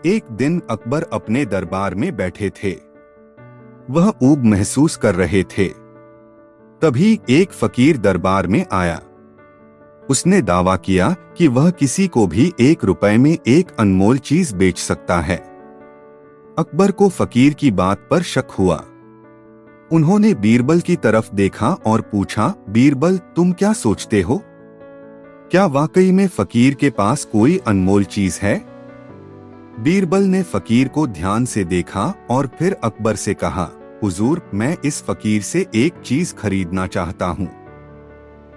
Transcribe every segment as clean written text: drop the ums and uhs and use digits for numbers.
एक दिन अकबर अपने दरबार में बैठे थे। वह ऊब महसूस कर रहे थे। तभी एक फकीर दरबार में आया। उसने दावा किया कि वह किसी को भी 1 रुपए में एक अनमोल चीज बेच सकता है। अकबर को फकीर की बात पर शक हुआ। उन्होंने बीरबल की तरफ देखा और पूछा, बीरबल, तुम क्या सोचते हो? क्या वाकई में फकीर के पास कोई अनमोल चीज है? बीरबल ने फकीर को ध्यान से देखा और फिर अकबर से कहा, हुजूर, मैं इस फकीर से एक चीज खरीदना चाहता हूँ।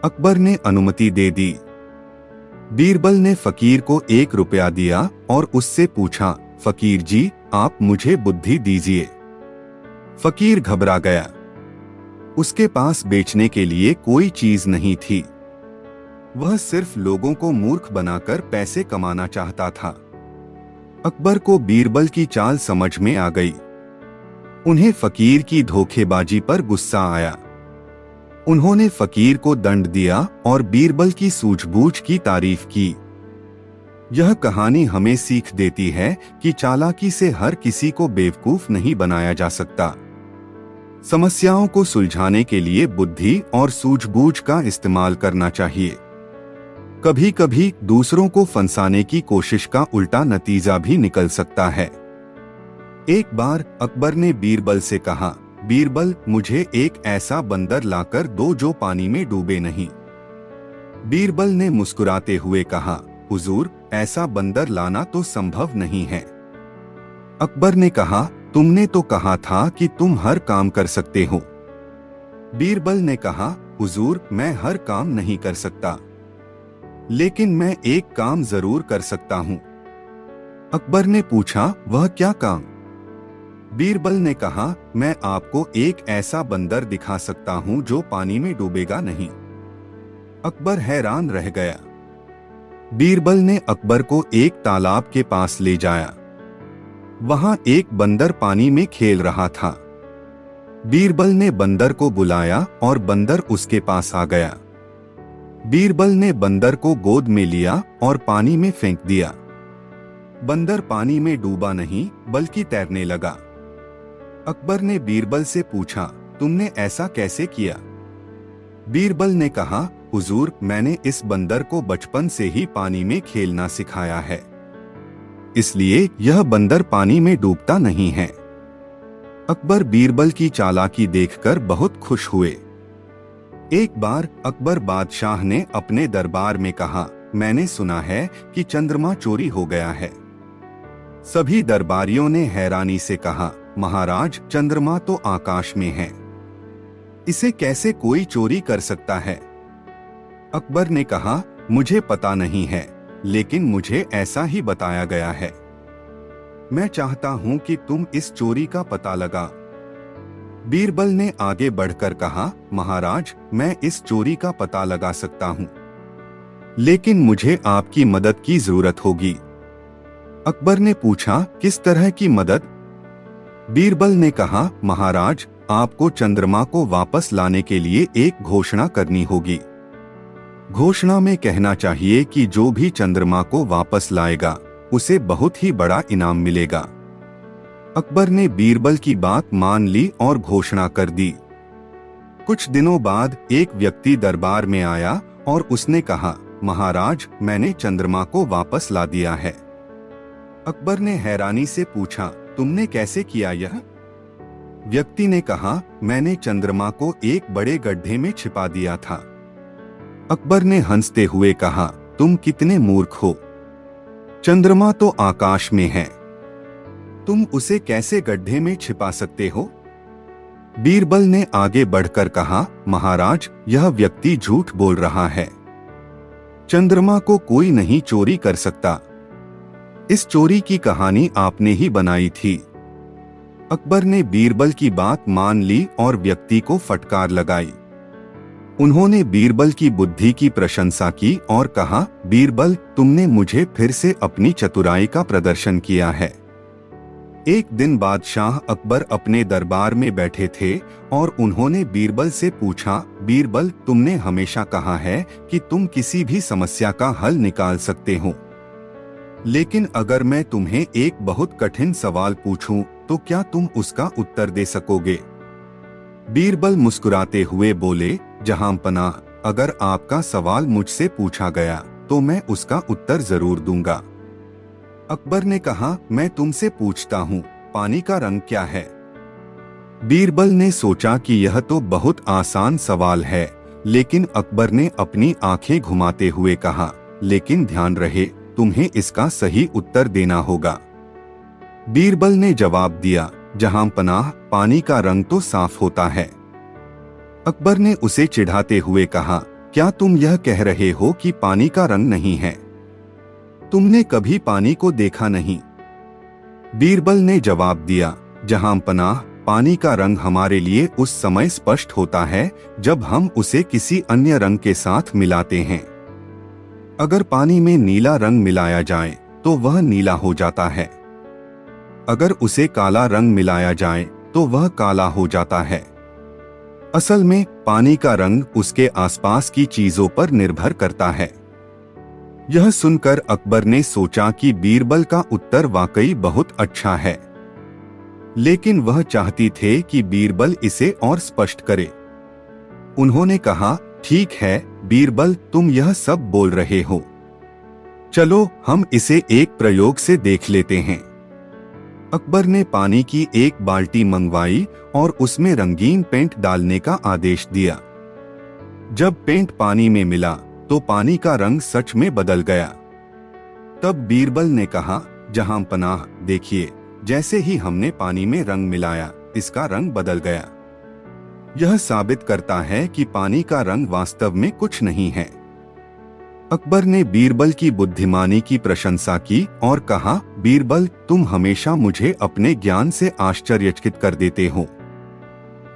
अकबर ने अनुमति दे दी। बीरबल ने फकीर को 1 रुपया दिया और उससे पूछा, फकीर जी, आप मुझे बुद्धि दीजिए। फकीर घबरा गया। उसके पास बेचने के लिए कोई चीज नहीं थी। वह सिर्फ लोगों को मूर्ख बनाकर पैसे कमाना चाहता था। अकबर को बीरबल की चाल समझ में आ गई। उन्हें फकीर की धोखेबाजी पर गुस्सा आया। उन्होंने फकीर को दंड दिया और बीरबल की सूझबूझ की तारीफ की। यह कहानी हमें सीख देती है कि चालाकी से हर किसी को बेवकूफ नहीं बनाया जा सकता। समस्याओं को सुलझाने के लिए बुद्धि और सूझबूझ का इस्तेमाल करना चाहिए। कभी कभी दूसरों को फंसाने की कोशिश का उल्टा नतीजा भी निकल सकता है। एक बार अकबर ने बीरबल से कहा, बीरबल, मुझे एक ऐसा बंदर लाकर दो जो पानी में डूबे नहीं। बीरबल ने मुस्कुराते हुए कहा, हुजूर, ऐसा बंदर लाना तो संभव नहीं है। अकबर ने कहा, तुमने तो कहा था कि तुम हर काम कर सकते हो। बीरबल ने कहा, हुजूर, मैं हर काम नहीं कर सकता, लेकिन मैं एक काम जरूर कर सकता हूं। अकबर ने पूछा, वह क्या काम? बीरबल ने कहा, मैं आपको एक ऐसा बंदर दिखा सकता हूं जो पानी में डूबेगा नहीं। अकबर हैरान रह गया। बीरबल ने अकबर को एक तालाब के पास ले जाया। वहां एक बंदर पानी में खेल रहा था। बीरबल ने बंदर को बुलाया और बंदर उसके पास आ गया। बीरबल ने बंदर को गोद में लिया और पानी में फेंक दिया। बंदर पानी में डूबा नहीं बल्कि तैरने लगा। अकबर ने बीरबल से पूछा, तुमने ऐसा कैसे किया? बीरबल ने कहा, हुजूर, मैंने इस बंदर को बचपन से ही पानी में खेलना सिखाया है, इसलिए यह बंदर पानी में डूबता नहीं है। अकबर बीरबल की चालाकी देखकर बहुत खुश हुए। एक बार अकबर बादशाह ने अपने दरबार में कहा, मैंने सुना है कि चंद्रमा चोरी हो गया है। सभी दरबारियों ने हैरानी से कहा, महाराज, चंद्रमा तो आकाश में है, इसे कैसे कोई चोरी कर सकता है? अकबर ने कहा, मुझे पता नहीं है, लेकिन मुझे ऐसा ही बताया गया है। मैं चाहता हूं कि तुम इस चोरी का पता लगा। बीरबल ने आगे बढ़कर कहा, महाराज, मैं इस चोरी का पता लगा सकता हूं, लेकिन मुझे आपकी मदद की जरूरत होगी। अकबर ने पूछा, किस तरह की मदद? बीरबल ने कहा, महाराज, आपको चंद्रमा को वापस लाने के लिए एक घोषणा करनी होगी। घोषणा में कहना चाहिए कि जो भी चंद्रमा को वापस लाएगा उसे बहुत ही बड़ा इनाम मिलेगा। अकबर ने बीरबल की बात मान ली और घोषणा कर दी। कुछ दिनों बाद एक व्यक्ति दरबार में आया और उसने कहा, महाराज, मैंने चंद्रमा को वापस ला दिया है। अकबर ने हैरानी से पूछा, तुमने कैसे किया यह? व्यक्ति ने कहा, मैंने चंद्रमा को एक बड़े गड्ढे में छिपा दिया था। अकबर ने हंसते हुए कहा, तुम कितने मूर्ख हो। चंद्रमा तो आकाश में है, तुम उसे कैसे गड्ढे में छिपा सकते हो? बीरबल ने आगे बढ़कर कहा, महाराज, यह व्यक्ति झूठ बोल रहा है। चंद्रमा को कोई नहीं चोरी कर सकता। इस चोरी की कहानी आपने ही बनाई थी। अकबर ने बीरबल की बात मान ली और व्यक्ति को फटकार लगाई। उन्होंने बीरबल की बुद्धि की प्रशंसा की और कहा, बीरबल, तुमने मुझे फिर से अपनी चतुराई का प्रदर्शन किया है। एक दिन बादशाह अकबर अपने दरबार में बैठे थे और उन्होंने बीरबल से पूछा, बीरबल, तुमने हमेशा कहा है कि तुम किसी भी समस्या का हल निकाल सकते हो। लेकिन अगर मैं तुम्हें एक बहुत कठिन सवाल पूछूं, तो क्या तुम उसका उत्तर दे सकोगे? बीरबल मुस्कुराते हुए बोले, जहांपनाह, अगर आपका सवाल मुझसे पूछा गया तो मैं उसका उत्तर जरूर दूंगा। अकबर ने कहा, मैं तुमसे पूछता हूँ, पानी का रंग क्या है? बीरबल ने सोचा कि यह तो बहुत आसान सवाल है, लेकिन अकबर ने अपनी आंखें घुमाते हुए कहा, लेकिन ध्यान रहे, तुम्हें इसका सही उत्तर देना होगा। बीरबल ने जवाब दिया, जहांपनाह, पानी का रंग तो साफ होता है। अकबर ने उसे चिढ़ाते हुए कहा, क्या तुम यह कह रहे हो कि पानी का रंग नहीं है? तुमने कभी पानी को देखा नहीं। बीरबल ने जवाब दिया, जहांपनाह, पानी का रंग हमारे लिए उस समय स्पष्ट होता है जब हम उसे किसी अन्य रंग के साथ मिलाते हैं। अगर पानी में नीला रंग मिलाया जाए तो वह नीला हो जाता है। अगर उसे काला रंग मिलाया जाए तो वह काला हो जाता है। असल में पानी का रंग उसके आसपास की चीजों पर निर्भर करता है। यह सुनकर अकबर ने सोचा कि बीरबल का उत्तर वाकई बहुत अच्छा है, लेकिन वह चाहती थे कि बीरबल इसे और स्पष्ट करे। उन्होंने कहा, ठीक है बीरबल, तुम यह सब बोल रहे हो, चलो हम इसे एक प्रयोग से देख लेते हैं। अकबर ने पानी की एक बाल्टी मंगवाई और उसमें रंगीन पेंट डालने का आदेश दिया। जब पेंट पानी में मिला तो पानी का रंग सच में बदल गया। तब बीरबल ने कहा, जहांपनाह, देखिए, जैसे ही हमने पानी में रंग मिलाया, इसका रंग बदल गया। यह साबित करता है कि पानी का रंग वास्तव में कुछ नहीं है। अकबर ने बीरबल की बुद्धिमानी की प्रशंसा की और कहा, बीरबल, तुम हमेशा मुझे अपने ज्ञान से आश्चर्यचकित कर देते हो।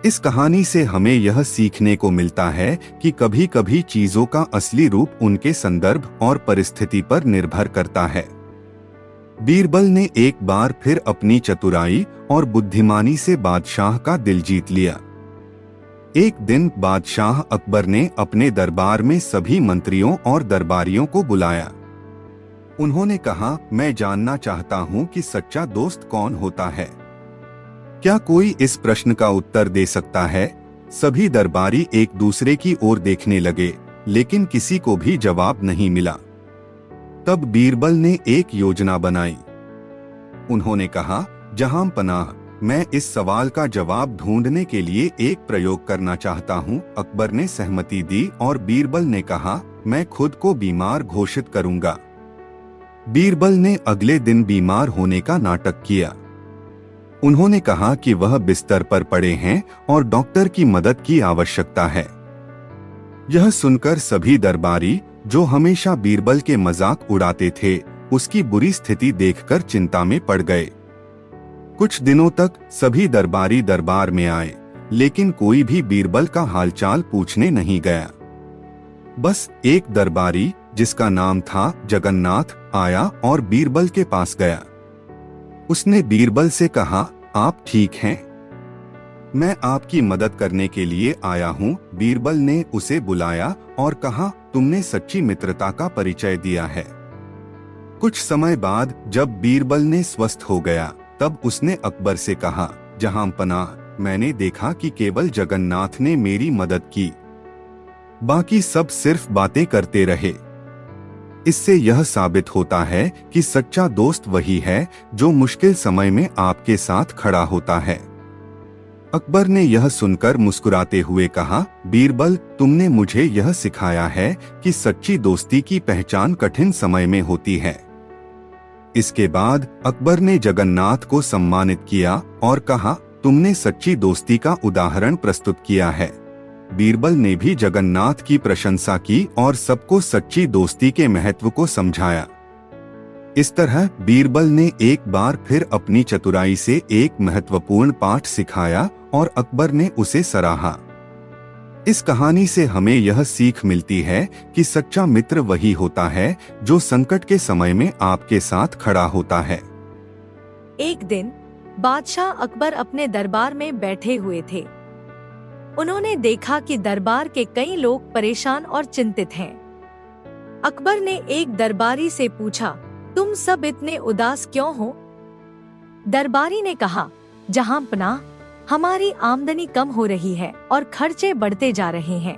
इस कहानी से हमें यह सीखने को मिलता है कि कभी कभी चीजों का असली रूप उनके संदर्भ और परिस्थिति पर निर्भर करता है। बीरबल ने एक बार फिर अपनी चतुराई और बुद्धिमानी से बादशाह का दिल जीत लिया। एक दिन बादशाह अकबर ने अपने दरबार में सभी मंत्रियों और दरबारियों को बुलाया। उन्होंने कहा, मैं जानना चाहता हूं कि सच्चा दोस्त कौन होता है। क्या कोई इस प्रश्न का उत्तर दे सकता है? सभी दरबारी एक दूसरे की ओर देखने लगे, लेकिन किसी को भी जवाब नहीं मिला। तब बीरबल ने एक योजना बनाई। उन्होंने कहा, जहांपनाह, मैं इस सवाल का जवाब ढूंढने के लिए एक प्रयोग करना चाहता हूं। अकबर ने सहमति दी और बीरबल ने कहा, मैं खुद को बीमार घोषित करूंगा। बीरबल ने अगले दिन बीमार होने का नाटक किया। उन्होंने कहा कि वह बिस्तर पर पड़े हैं और डॉक्टर की मदद की आवश्यकता है। यह सुनकर सभी दरबारी, जो हमेशा बीरबल के मजाक उड़ाते थे, उसकी बुरी स्थिति देखकर चिंता में पड़ गए। कुछ दिनों तक सभी दरबारी दरबार में आए, लेकिन कोई भी बीरबल का हालचाल पूछने नहीं गया। बस एक दरबारी, जिसका नाम था जगन्नाथ, आया और बीरबल के पास गया। उसने बीरबल से कहा, आप ठीक हैं? मैं आपकी मदद करने के लिए आया हूँ। बीरबल ने उसे बुलाया और कहा, तुमने सच्ची मित्रता का परिचय दिया है। कुछ समय बाद जब बीरबल ने स्वस्थ हो गया, तब उसने अकबर से कहा, जहांपनाह, मैंने देखा कि केवल जगन्नाथ ने मेरी मदद की, बाकी सब सिर्फ बातें करते रहे। इससे यह साबित होता है कि सच्चा दोस्त वही है जो मुश्किल समय में आपके साथ खड़ा होता है। अकबर ने यह सुनकर मुस्कुराते हुए कहा, बीरबल, तुमने मुझे यह सिखाया है कि सच्ची दोस्ती की पहचान कठिन समय में होती है। इसके बाद अकबर ने जगन्नाथ को सम्मानित किया और कहा, तुमने सच्ची दोस्ती का उदाहरण प्रस्तुत किया है। बीरबल ने भी जगन्नाथ की प्रशंसा की और सबको सच्ची दोस्ती के महत्व को समझाया। इस तरह बीरबल ने एक बार फिर अपनी चतुराई से एक महत्वपूर्ण पाठ सिखाया और अकबर ने उसे सराहा। इस कहानी से हमें यह सीख मिलती है कि सच्चा मित्र वही होता है जो संकट के समय में आपके साथ खड़ा होता है। एक दिन बादशाह अकबर अपने दरबार में बैठे हुए थे। उन्होंने देखा कि दरबार के कई लोग परेशान और चिंतित हैं। अकबर ने एक दरबारी से पूछा, तुम सब इतने उदास क्यों हो? दरबारी ने कहा, जहांपनाह, हमारी आमदनी कम हो रही है और खर्चे बढ़ते जा रहे हैं।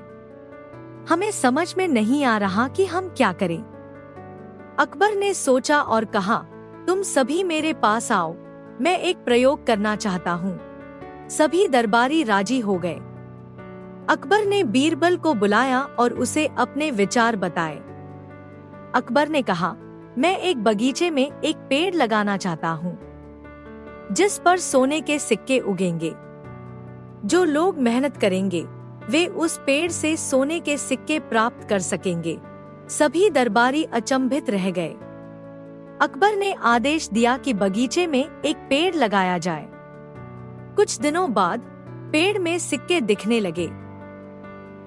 हमें समझ में नहीं आ रहा कि हम क्या करें। अकबर ने सोचा और कहा, तुम सभी मेरे पास आओ, मैं एक प्रयोग करना चाहता हूँ। सभी दरबारी राजी हो गए। अकबर ने बीरबल को बुलाया और उसे अपने विचार बताए। अकबर ने कहा, मैं एक बगीचे में एक पेड़ लगाना चाहता हूँ जिस पर सोने के सिक्के उगेंगे। जो लोग मेहनत करेंगे वे उस पेड़ से सोने के सिक्के प्राप्त कर सकेंगे। सभी दरबारी अचंभित रह गए। अकबर ने आदेश दिया कि बगीचे में एक पेड़ लगाया जाए। कुछ दिनों बाद पेड़ में सिक्के दिखने लगे।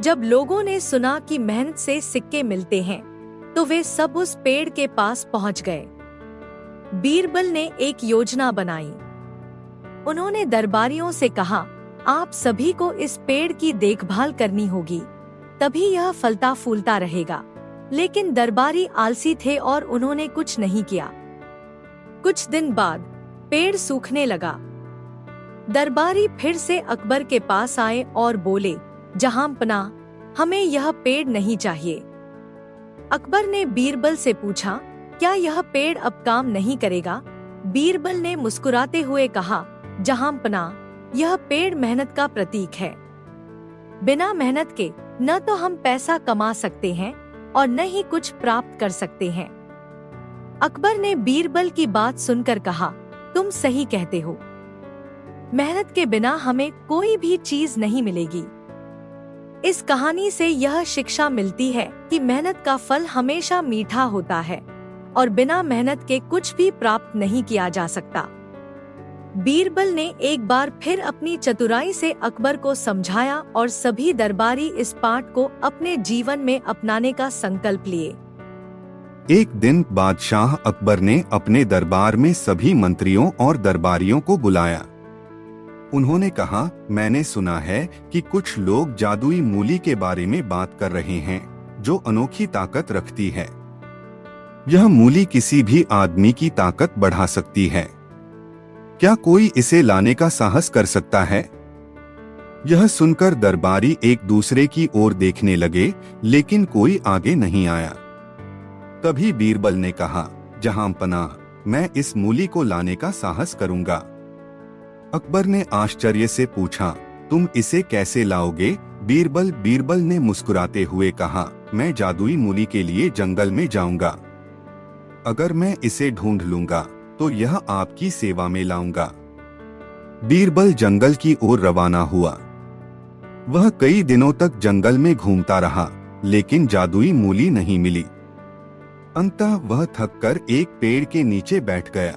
जब लोगों ने सुना कि मेहनत से सिक्के मिलते हैं तो वे सब उस पेड़ के पास पहुंच गए। बीरबल ने एक योजना बनाई। उन्होंने दरबारियों से कहा, आप सभी को इस पेड़ की देखभाल करनी होगी, तभी यह फलता फूलता रहेगा। लेकिन दरबारी आलसी थे और उन्होंने कुछ नहीं किया। कुछ दिन बाद पेड़ सूखने लगा। दरबारी फिर से अकबर के पास आए और बोले, जहांपनाह, हमें यह पेड़ नहीं चाहिए। अकबर ने बीरबल से पूछा, क्या यह पेड़ अब काम नहीं करेगा? बीरबल ने मुस्कुराते हुए कहा, जहांपनाह, यह पेड़ मेहनत का प्रतीक है। बिना मेहनत के न तो हम पैसा कमा सकते हैं और न ही कुछ प्राप्त कर सकते हैं। अकबर ने बीरबल की बात सुनकर कहा, तुम सही कहते हो। मेहनत के बिना हमें कोई भी चीज नहीं मिलेगी। इस कहानी से यह शिक्षा मिलती है कि मेहनत का फल हमेशा मीठा होता है और बिना मेहनत के कुछ भी प्राप्त नहीं किया जा सकता। बीरबल ने एक बार फिर अपनी चतुराई से अकबर को समझाया और सभी दरबारी इस पाठ को अपने जीवन में अपनाने का संकल्प लिए। एक दिन बादशाह अकबर ने अपने दरबार में सभी मंत्रियों और दरबारियों को बुलाया। उन्होंने कहा, मैंने सुना है कि कुछ लोग जादुई मूली के बारे में बात कर रहे हैं जो अनोखी ताकत रखती है। यह मूली किसी भी आदमी की ताकत बढ़ा सकती है। क्या कोई इसे लाने का साहस कर सकता है? यह सुनकर दरबारी एक दूसरे की ओर देखने लगे, लेकिन कोई आगे नहीं आया। तभी बीरबल ने कहा, जहांपनाह, मैं इस मूली को लाने का साहस करूंगा। अकबर ने आश्चर्य से पूछा, तुम इसे कैसे लाओगे? बीरबल ने मुस्कुराते हुए कहा, मैं जादुई मूली के लिए जंगल में जाऊंगा। अगर मैं इसे ढूंढ लूंगा तो यह आपकी सेवा में लाऊंगा। बीरबल जंगल की ओर रवाना हुआ। वह कई दिनों तक जंगल में घूमता रहा, लेकिन जादुई मूली नहीं मिली। अंततः वह थककर एक पेड़ के नीचे बैठ गया।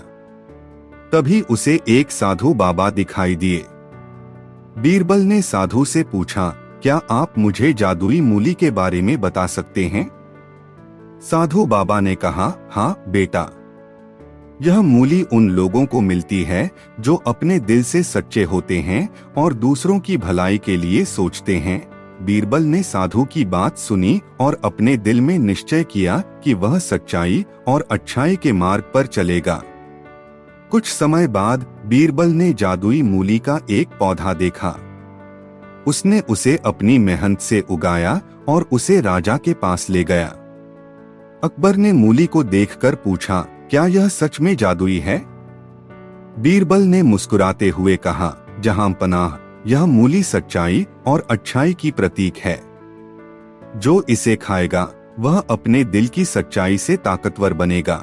तभी उसे एक साधु बाबा दिखाई दिए। बीरबल ने साधु से पूछा, क्या आप मुझे जादुई मूली के बारे में बता सकते हैं? साधु बाबा ने कहा, हाँ बेटा, यह मूली उन लोगों को मिलती है जो अपने दिल से सच्चे होते हैं और दूसरों की भलाई के लिए सोचते हैं। बीरबल ने साधु की बात सुनी और अपने दिल में निश्चय किया कि वह सच्चाई और अच्छाई के मार्ग पर चलेगा। कुछ समय बाद बीरबल ने जादुई मूली का एक पौधा देखा। उसने उसे अपनी मेहनत से उगाया और उसे राजा के पास ले गया। अकबर ने मूली को देखकर पूछा, क्या यह सच में जादुई है? बीरबल ने मुस्कुराते हुए कहा, जहांपनाह, यह मूली सच्चाई और अच्छाई की प्रतीक है। जो इसे खाएगा वह अपने दिल की सच्चाई से ताकतवर बनेगा।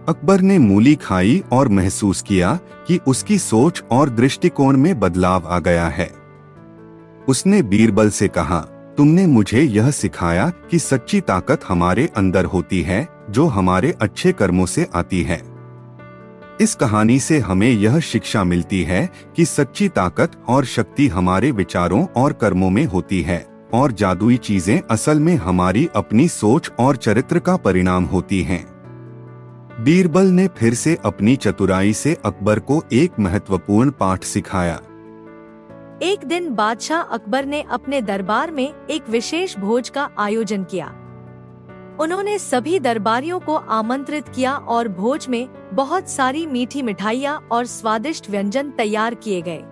अकबर ने मूली खाई और महसूस किया कि उसकी सोच और दृष्टिकोण में बदलाव आ गया है। उसने बीरबल से कहा, तुमने मुझे यह सिखाया कि सच्ची ताकत हमारे अंदर होती है, जो हमारे अच्छे कर्मों से आती है। इस कहानी से हमें यह शिक्षा मिलती है कि सच्ची ताकत और शक्ति हमारे विचारों और कर्मों में होती है और जादुई चीजें असल में हमारी अपनी सोच और चरित्र का परिणाम होती हैं। बीरबल ने फिर से अपनी चतुराई से अकबर को एक महत्वपूर्ण पाठ सिखाया। एक दिन बादशाह अकबर ने अपने दरबार में एक विशेष भोज का आयोजन किया। उन्होंने सभी दरबारियों को आमंत्रित किया और भोज में बहुत सारी मीठी मिठाइयाँ और स्वादिष्ट व्यंजन तैयार किए गए।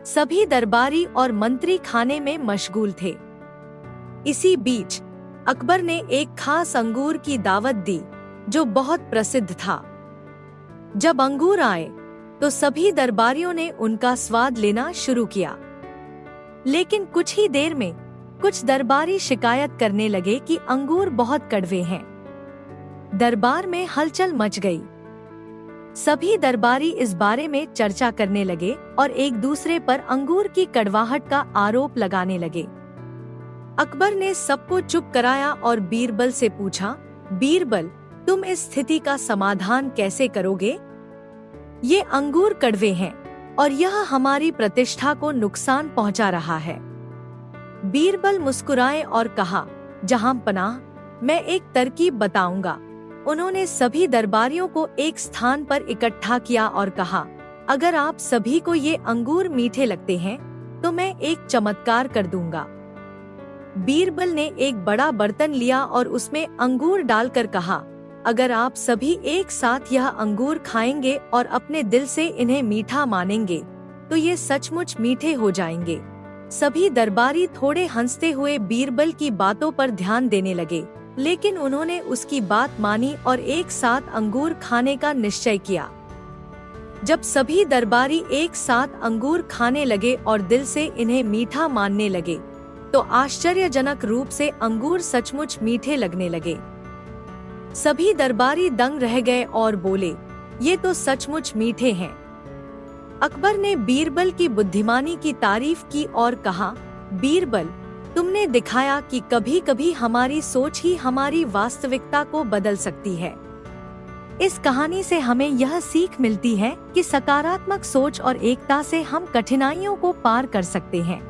सभी दरबारी और मंत्री खाने में मशगूल थे। इसी बीच अकबर ने एक खास अंगूर की दावत दी जो बहुत प्रसिद्ध था। जब अंगूर आए तो सभी दरबारियों ने उनका स्वाद लेना शुरू किया, लेकिन कुछ ही देर में कुछ दरबारी शिकायत करने लगे कि अंगूर बहुत कड़वे हैं। दरबार में हलचल मच गई। सभी दरबारी इस बारे में चर्चा करने लगे और एक दूसरे पर अंगूर की कड़वाहट का आरोप लगाने लगे। अकबर ने सबको चुप कराया और बीरबल से पूछा, बीरबल, तुम इस स्थिति का समाधान कैसे करोगे? ये अंगूर कड़वे हैं और यह हमारी प्रतिष्ठा को नुकसान पहुंचा रहा है। बीरबल मुस्कुराए और कहा, जहांपनाह, मैं एक तरकीब बताऊंगा। उन्होंने सभी दरबारियों को एक स्थान पर इकट्ठा किया और कहा, अगर आप सभी को ये अंगूर मीठे लगते हैं तो मैं एक चमत्कार कर दूंगा। बीरबल ने एक बड़ा बर्तन लिया और उसमें अंगूर डालकर कहा, अगर आप सभी एक साथ यह अंगूर खाएंगे और अपने दिल से इन्हें मीठा मानेंगे तो ये सचमुच मीठे हो जाएंगे। सभी दरबारी थोड़े हंसते हुए बीरबल की बातों पर ध्यान देने लगे, लेकिन उन्होंने उसकी बात मानी और एक साथ अंगूर खाने का निश्चय किया। जब सभी दरबारी एक साथ अंगूर खाने लगे और दिल से इन्हें मीठा मानने लगे तो आश्चर्यजनक रूप से अंगूर सचमुच मीठे लगने लगे। सभी दरबारी दंग रह गए और बोले, ये तो सचमुच मीठे हैं। अकबर ने बीरबल की बुद्धिमानी की तारीफ की और कहा, बीरबल, तुमने दिखाया कि कभी कभी हमारी सोच ही हमारी वास्तविकता को बदल सकती है। इस कहानी से हमें यह सीख मिलती है कि सकारात्मक सोच और एकता से हम कठिनाइयों को पार कर सकते हैं।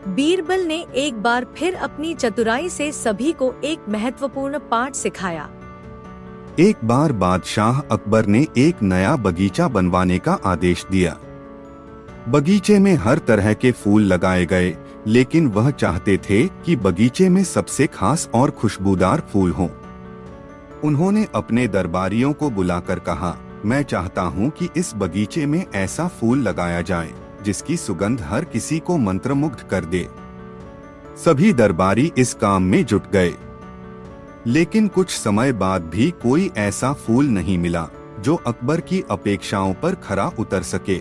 बीरबल ने एक बार फिर अपनी चतुराई से सभी को एक महत्वपूर्ण पाठ सिखाया। एक बार बादशाह अकबर ने एक नया बगीचा बनवाने का आदेश दिया। बगीचे में हर तरह के फूल लगाए गए, लेकिन वह चाहते थे कि बगीचे में सबसे खास और खुशबूदार फूल हों। उन्होंने अपने दरबारियों को बुलाकर कहा, मैं चाहता हूं कि इस बगीचे में ऐसा फूल लगाया जाए जिसकी सुगंध हर किसी को मंत्रमुग्ध कर दे। सभी दरबारी इस काम में जुट गए, लेकिन कुछ समय बाद भी कोई ऐसा फूल नहीं मिला जो अकबर की अपेक्षाओं पर खरा उतर सके।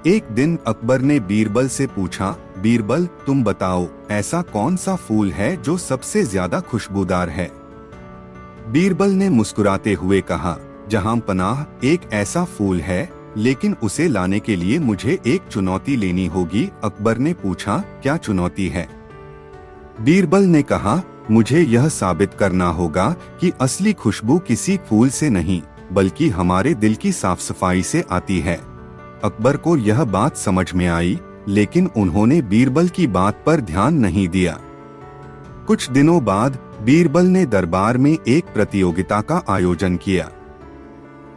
एक दिन अकबर ने बीरबल से पूछा, बीरबल, तुम बताओ, ऐसा कौन सा फूल है जो सबसे ज्यादा खुशबूदार है? बीरबल ने मुस्कुराते हुए कहा, जहांपनाह, एक ऐसा फूल है, लेकिन उसे लाने के लिए मुझे एक चुनौती लेनी होगी। अकबर ने पूछा, क्या चुनौती है? बीरबल ने कहा, मुझे यह साबित करना होगा कि असली खुशबू किसी फूल से नहीं बल्कि हमारे दिल की साफ सफाई से आती है। अकबर को यह बात समझ में आई, लेकिन उन्होंने बीरबल की बात पर ध्यान नहीं दिया। कुछ दिनों बाद बीरबल ने दरबार में एक प्रतियोगिता का आयोजन किया।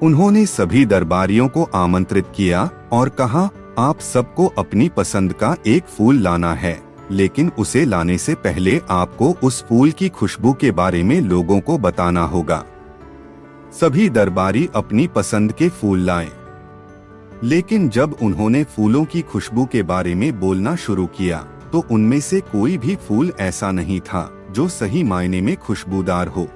उन्होंने सभी दरबारियों को आमंत्रित किया और कहा, आप सबको अपनी पसंद का एक फूल लाना है, लेकिन उसे लाने से पहले आपको उस फूल की खुशबू के बारे में लोगों को बताना होगा। सभी दरबारी अपनी पसंद के फूल लाए, लेकिन जब उन्होंने फूलों की खुशबू के बारे में बोलना शुरू किया तो उनमें से कोई भी फूल ऐसा नहीं था जो सही मायने में खुशबूदार हो।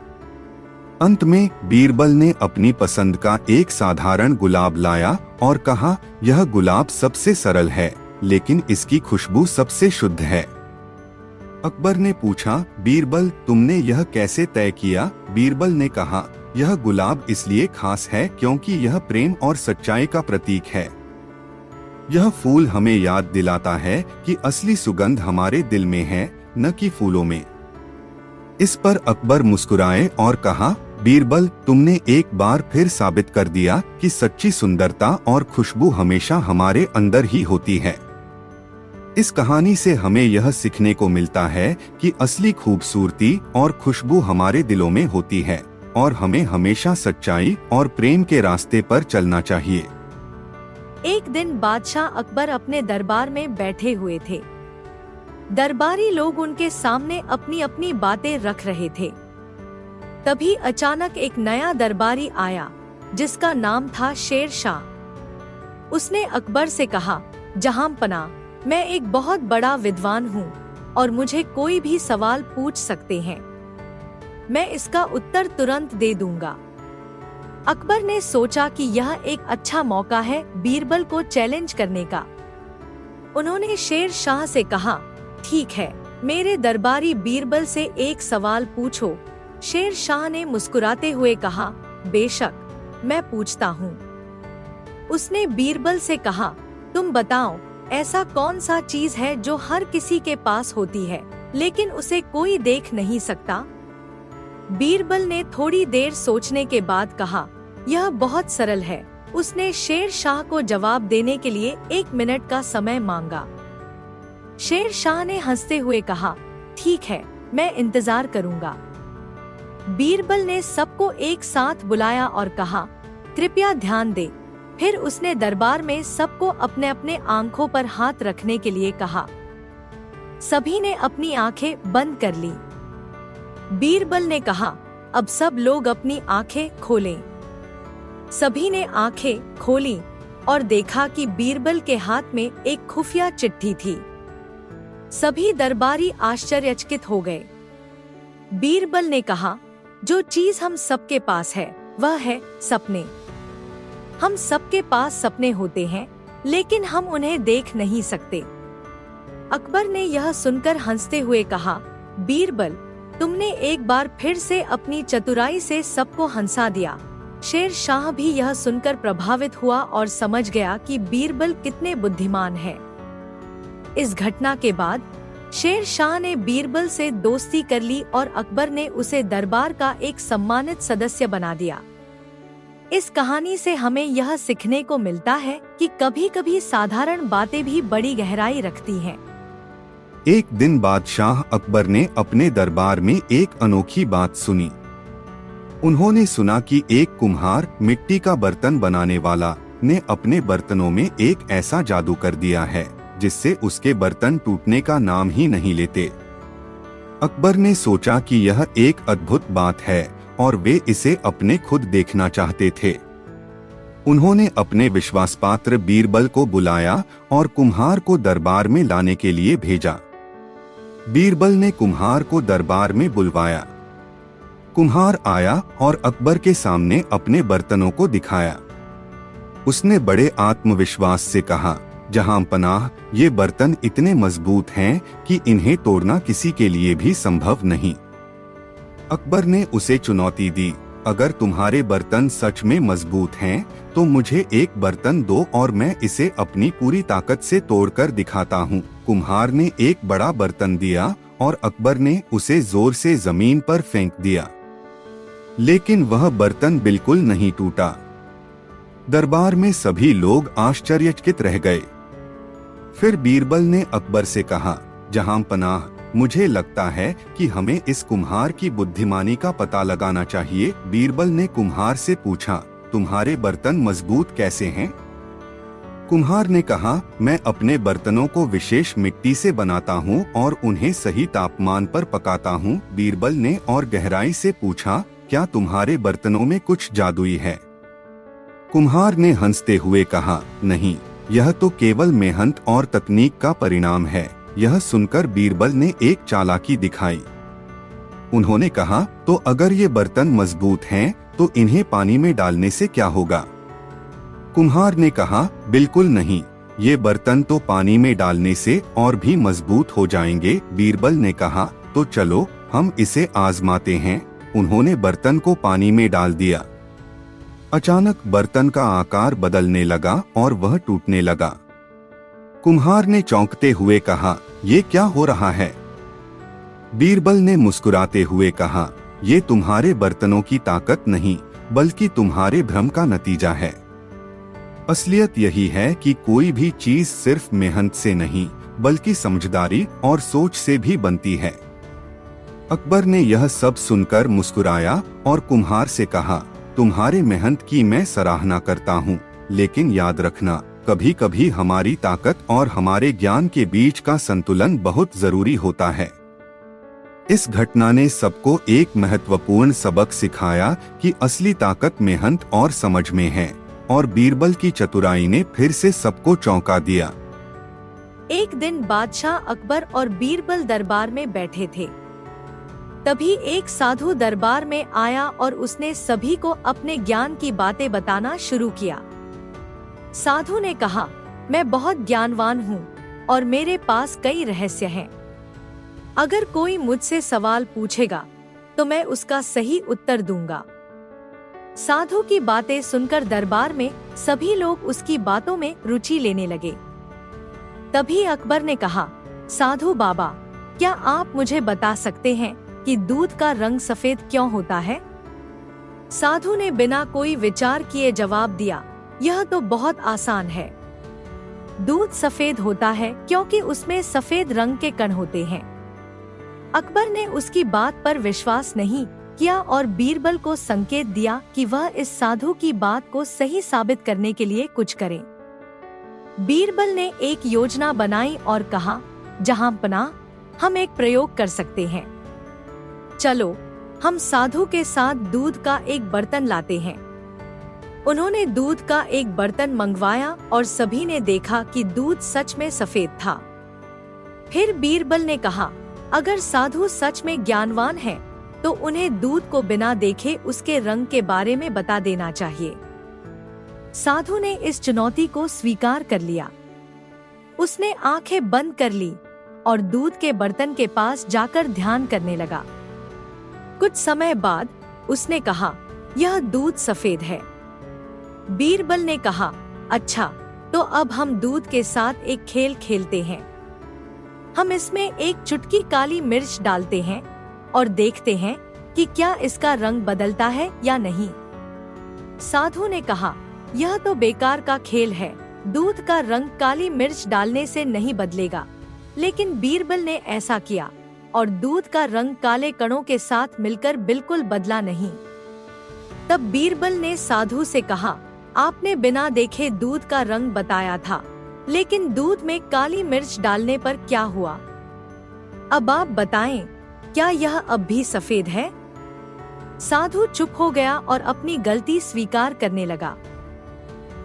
अंत में बीरबल ने अपनी पसंद का एक साधारण गुलाब लाया और कहा, यह गुलाब सबसे सरल है, लेकिन इसकी खुशबू सबसे शुद्ध है। अकबर ने पूछा, बीरबल, तुमने यह कैसे तय किया? बीरबल ने कहा, यह गुलाब इसलिए खास है क्योंकि यह प्रेम और सच्चाई का प्रतीक है। यह फूल हमें याद दिलाता है कि असली सुगंध हमारे दिल में है, न कि फूलों में। इस पर अकबर मुस्कुराए और कहा, बीरबल, तुमने एक बार फिर साबित कर दिया कि सच्ची सुंदरता और खुशबू हमेशा हमारे अंदर ही होती है। इस कहानी से हमें यह सीखने को मिलता है कि असली खूबसूरती और खुशबू हमारे दिलों में होती है और हमें हमेशा सच्चाई और प्रेम के रास्ते पर चलना चाहिए। एक दिन बादशाह अकबर अपने दरबार में बैठे हुए थे। दरबारी लोग उनके सामने अपनी अपनी बातें रख रहे थे। तभी अचानक एक नया दरबारी आया जिसका नाम था शेर शाह। उसने अकबर से कहा, जहांपनाह, मैं एक बहुत बड़ा विद्वान हूँ और मुझे कोई भी सवाल पूछ सकते हैं, मैं इसका उत्तर तुरंत दे दूंगा। अकबर ने सोचा कि यह एक अच्छा मौका है बीरबल को चैलेंज करने का। उन्होंने शेर शाह से कहा, ठीक है, मेरे दरबारी बीरबल से एक सवाल पूछो। शेर शाह ने मुस्कुराते हुए कहा, बेशक, मैं पूछता हूँ। उसने बीरबल से कहा, तुम बताओ, ऐसा कौन सा चीज है जो हर किसी के पास होती है लेकिन उसे कोई देख नहीं सकता? बीरबल ने थोड़ी देर सोचने के बाद कहा, यह बहुत सरल है। उसने शेर शाह को जवाब देने के लिए 1 मिनट का समय मांगा। शेर शाह ने हंसते हुए कहा, ठीक है, मैं इंतजार करूंगा। बीरबल ने सबको एक साथ बुलाया और कहा, कृपया ध्यान दे। फिर उसने दरबार में सबको अपने अपने आंखों पर हाथ रखने के लिए कहा। सभी ने अपनी आंखें बंद कर ली। बीरबल ने कहा, अब सब लोग अपनी आंखें खोलें। सभी ने आंखें खोली और देखा कि बीरबल के हाथ में एक खुफिया चिट्ठी थी। सभी दरबारी आश्चर्यचकित हो गए। बीरबल ने कहा, जो चीज हम सबके पास है वह है सपने। हम सबके पास सपने होते हैं लेकिन हम उन्हें देख नहीं सकते। अकबर ने यह सुनकर हंसते हुए कहा, बीरबल, तुमने एक बार फिर से अपनी चतुराई से सबको हंसा दिया। शेर शाह भी यह सुनकर प्रभावित हुआ और समझ गया कि बीरबल कितने बुद्धिमान है। इस घटना के बाद शेर शाह ने बीरबल से दोस्ती कर ली और अकबर ने उसे दरबार का एक सम्मानित सदस्य बना दिया। इस कहानी से हमें यह सीखने को मिलता है कि कभी-कभी साधारण बातें भी बड़ी गहराई रखती हैं। एक दिन बादशाह अकबर ने अपने दरबार में एक अनोखी बात सुनी। उन्होंने सुना कि एक कुम्हार, मिट्टी का बर्तन बनाने वाला, ने अपने बर्तनों में एक ऐसा जादू कर दिया है जिससे उसके बर्तन टूटने का नाम ही नहीं लेते। अकबर ने सोचा कि यह एक अद्भुत बात है और वे इसे अपने खुद देखना चाहते थे। उन्होंने अपने विश्वासपात्र बीरबल को बुलाया और कुम्हार को दरबार में लाने के लिए भेजा। बीरबल ने कुम्हार को दरबार में बुलवाया। कुम्हार आया और अकबर के सामने अपने बर्तनों को दिखाया। उसने बड़े आत्मविश्वास से कहा, जहांपनाह, ये बर्तन इतने मजबूत हैं कि इन्हें तोड़ना किसी के लिए भी संभव नहीं। अकबर ने उसे चुनौती दी, अगर तुम्हारे बर्तन सच में मजबूत हैं, तो मुझे एक बर्तन दो और मैं इसे अपनी पूरी ताकत से तोड़कर दिखाता हूँ। कुम्हार ने एक बड़ा बर्तन दिया और अकबर ने उसे जोर से जमीन पर फेंक दिया, लेकिन वह बर्तन बिल्कुल नहीं टूटा। दरबार में सभी लोग आश्चर्यचकित रह गए। फिर बीरबल ने अकबर से कहा, जहांपनाह, मुझे लगता है कि हमें इस कुम्हार की बुद्धिमानी का पता लगाना चाहिए। बीरबल ने कुम्हार से पूछा, तुम्हारे बर्तन मजबूत कैसे हैं? कुम्हार ने कहा, मैं अपने बर्तनों को विशेष मिट्टी से बनाता हूँ और उन्हें सही तापमान पर पकाता हूँ। बीरबल ने और गहराई से पूछा, क्या तुम्हारे बर्तनों में कुछ जादुई है? कुम्हार ने हंसते हुए कहा, नहीं, यह तो केवल मेहनत और तकनीक का परिणाम है। यह सुनकर बीरबल ने एक चालाकी दिखाई। उन्होंने कहा, तो अगर ये बर्तन मजबूत हैं, तो इन्हें पानी में डालने से क्या होगा? कुम्हार ने कहा, बिल्कुल नहीं, ये बर्तन तो पानी में डालने से और भी मजबूत हो जाएंगे। बीरबल ने कहा, तो चलो हम इसे आजमाते हैं। उन्होंने बर्तन को पानी में डाल दिया। अचानक बर्तन का आकार बदलने लगा और वह टूटने लगा। कुम्हार ने चौंकते हुए कहा, ये क्या हो रहा है? बीरबल ने मुस्कुराते हुए कहा, ये तुम्हारे बर्तनों की ताकत नहीं, बल्कि तुम्हारे भ्रम का नतीजा है। असलियत यही है कि कोई भी चीज सिर्फ मेहनत से नहीं, बल्कि समझदारी और सोच से भी बनती है। अकबर ने यह सब सुनकर मुस्कुराया और कुम्हार से कहा, तुम्हारे मेहनत की मैं सराहना करता हूँ, लेकिन याद रखना, कभी कभी हमारी ताकत और हमारे ज्ञान के बीच का संतुलन बहुत जरूरी होता है। इस घटना ने सबको एक महत्वपूर्ण सबक सिखाया कि असली ताकत मेहनत और समझ में है, और बीरबल की चतुराई ने फिर से सबको चौंका दिया। एक दिन बादशाह अकबर और बीरबल दरबार में बैठे थे। तभी एक साधु दरबार में आया और उसने सभी को अपने ज्ञान की बातें बताना शुरू किया। साधु ने कहा, मैं बहुत ज्ञानवान हूँ और मेरे पास कई रहस्य हैं। अगर कोई मुझसे सवाल पूछेगा तो मैं उसका सही उत्तर दूंगा। साधु की बातें सुनकर दरबार में सभी लोग उसकी बातों में रुचि लेने लगे। तभी अकबर ने कहा, साधु बाबा, क्या आप मुझे बता सकते हैं कि दूध का रंग सफेद क्यों होता है? साधु ने बिना कोई विचार किए जवाब दिया, यह तो बहुत आसान है। दूध सफेद होता है क्योंकि उसमें सफेद रंग के कण होते हैं। अकबर ने उसकी बात पर विश्वास नहीं किया और बीरबल को संकेत दिया कि वह इस साधु की बात को सही साबित करने के लिए कुछ करे। बीरबल ने एक योजना बनाई और कहा, जहांपनाह, हम एक प्रयोग कर सकते हैं। चलो, हम साधु के साथ दूध का एक बर्तन लाते हैं। उन्होंने दूध का एक बर्तन मंगवाया और सभी ने देखा कि दूध सच में सफेद था। फिर बीरबल ने कहा, अगर साधु सच में ज्ञानवान है तो उन्हें दूध को बिना देखे उसके रंग के बारे में बता देना चाहिए। साधु ने इस चुनौती को स्वीकार कर लिया। उसने आंखें बंद कर ली और दूध के बर्तन के पास जाकर ध्यान करने लगा। कुछ समय बाद उसने कहा, यह दूध सफेद है। बीरबल ने कहा, अच्छा, तो अब हम दूध के साथ एक खेल खेलते हैं। हम इसमें एक चुटकी काली मिर्च डालते हैं और देखते हैं कि क्या इसका रंग बदलता है या नहीं। साधु ने कहा, यह तो बेकार का खेल है। दूध का रंग काली मिर्च डालने से नहीं बदलेगा। लेकिन बीरबल ने ऐसा किया और दूध का रंग काले कणों के साथ मिलकर बिल्कुल बदला नहीं। तब बीरबल ने साधु से कहा, आपने बिना देखे दूध का रंग बताया था, लेकिन दूध में काली मिर्च डालने पर क्या हुआ? अब आप बताएं, क्या यह अब भी सफेद है? साधु चुप हो गया और अपनी गलती स्वीकार करने लगा।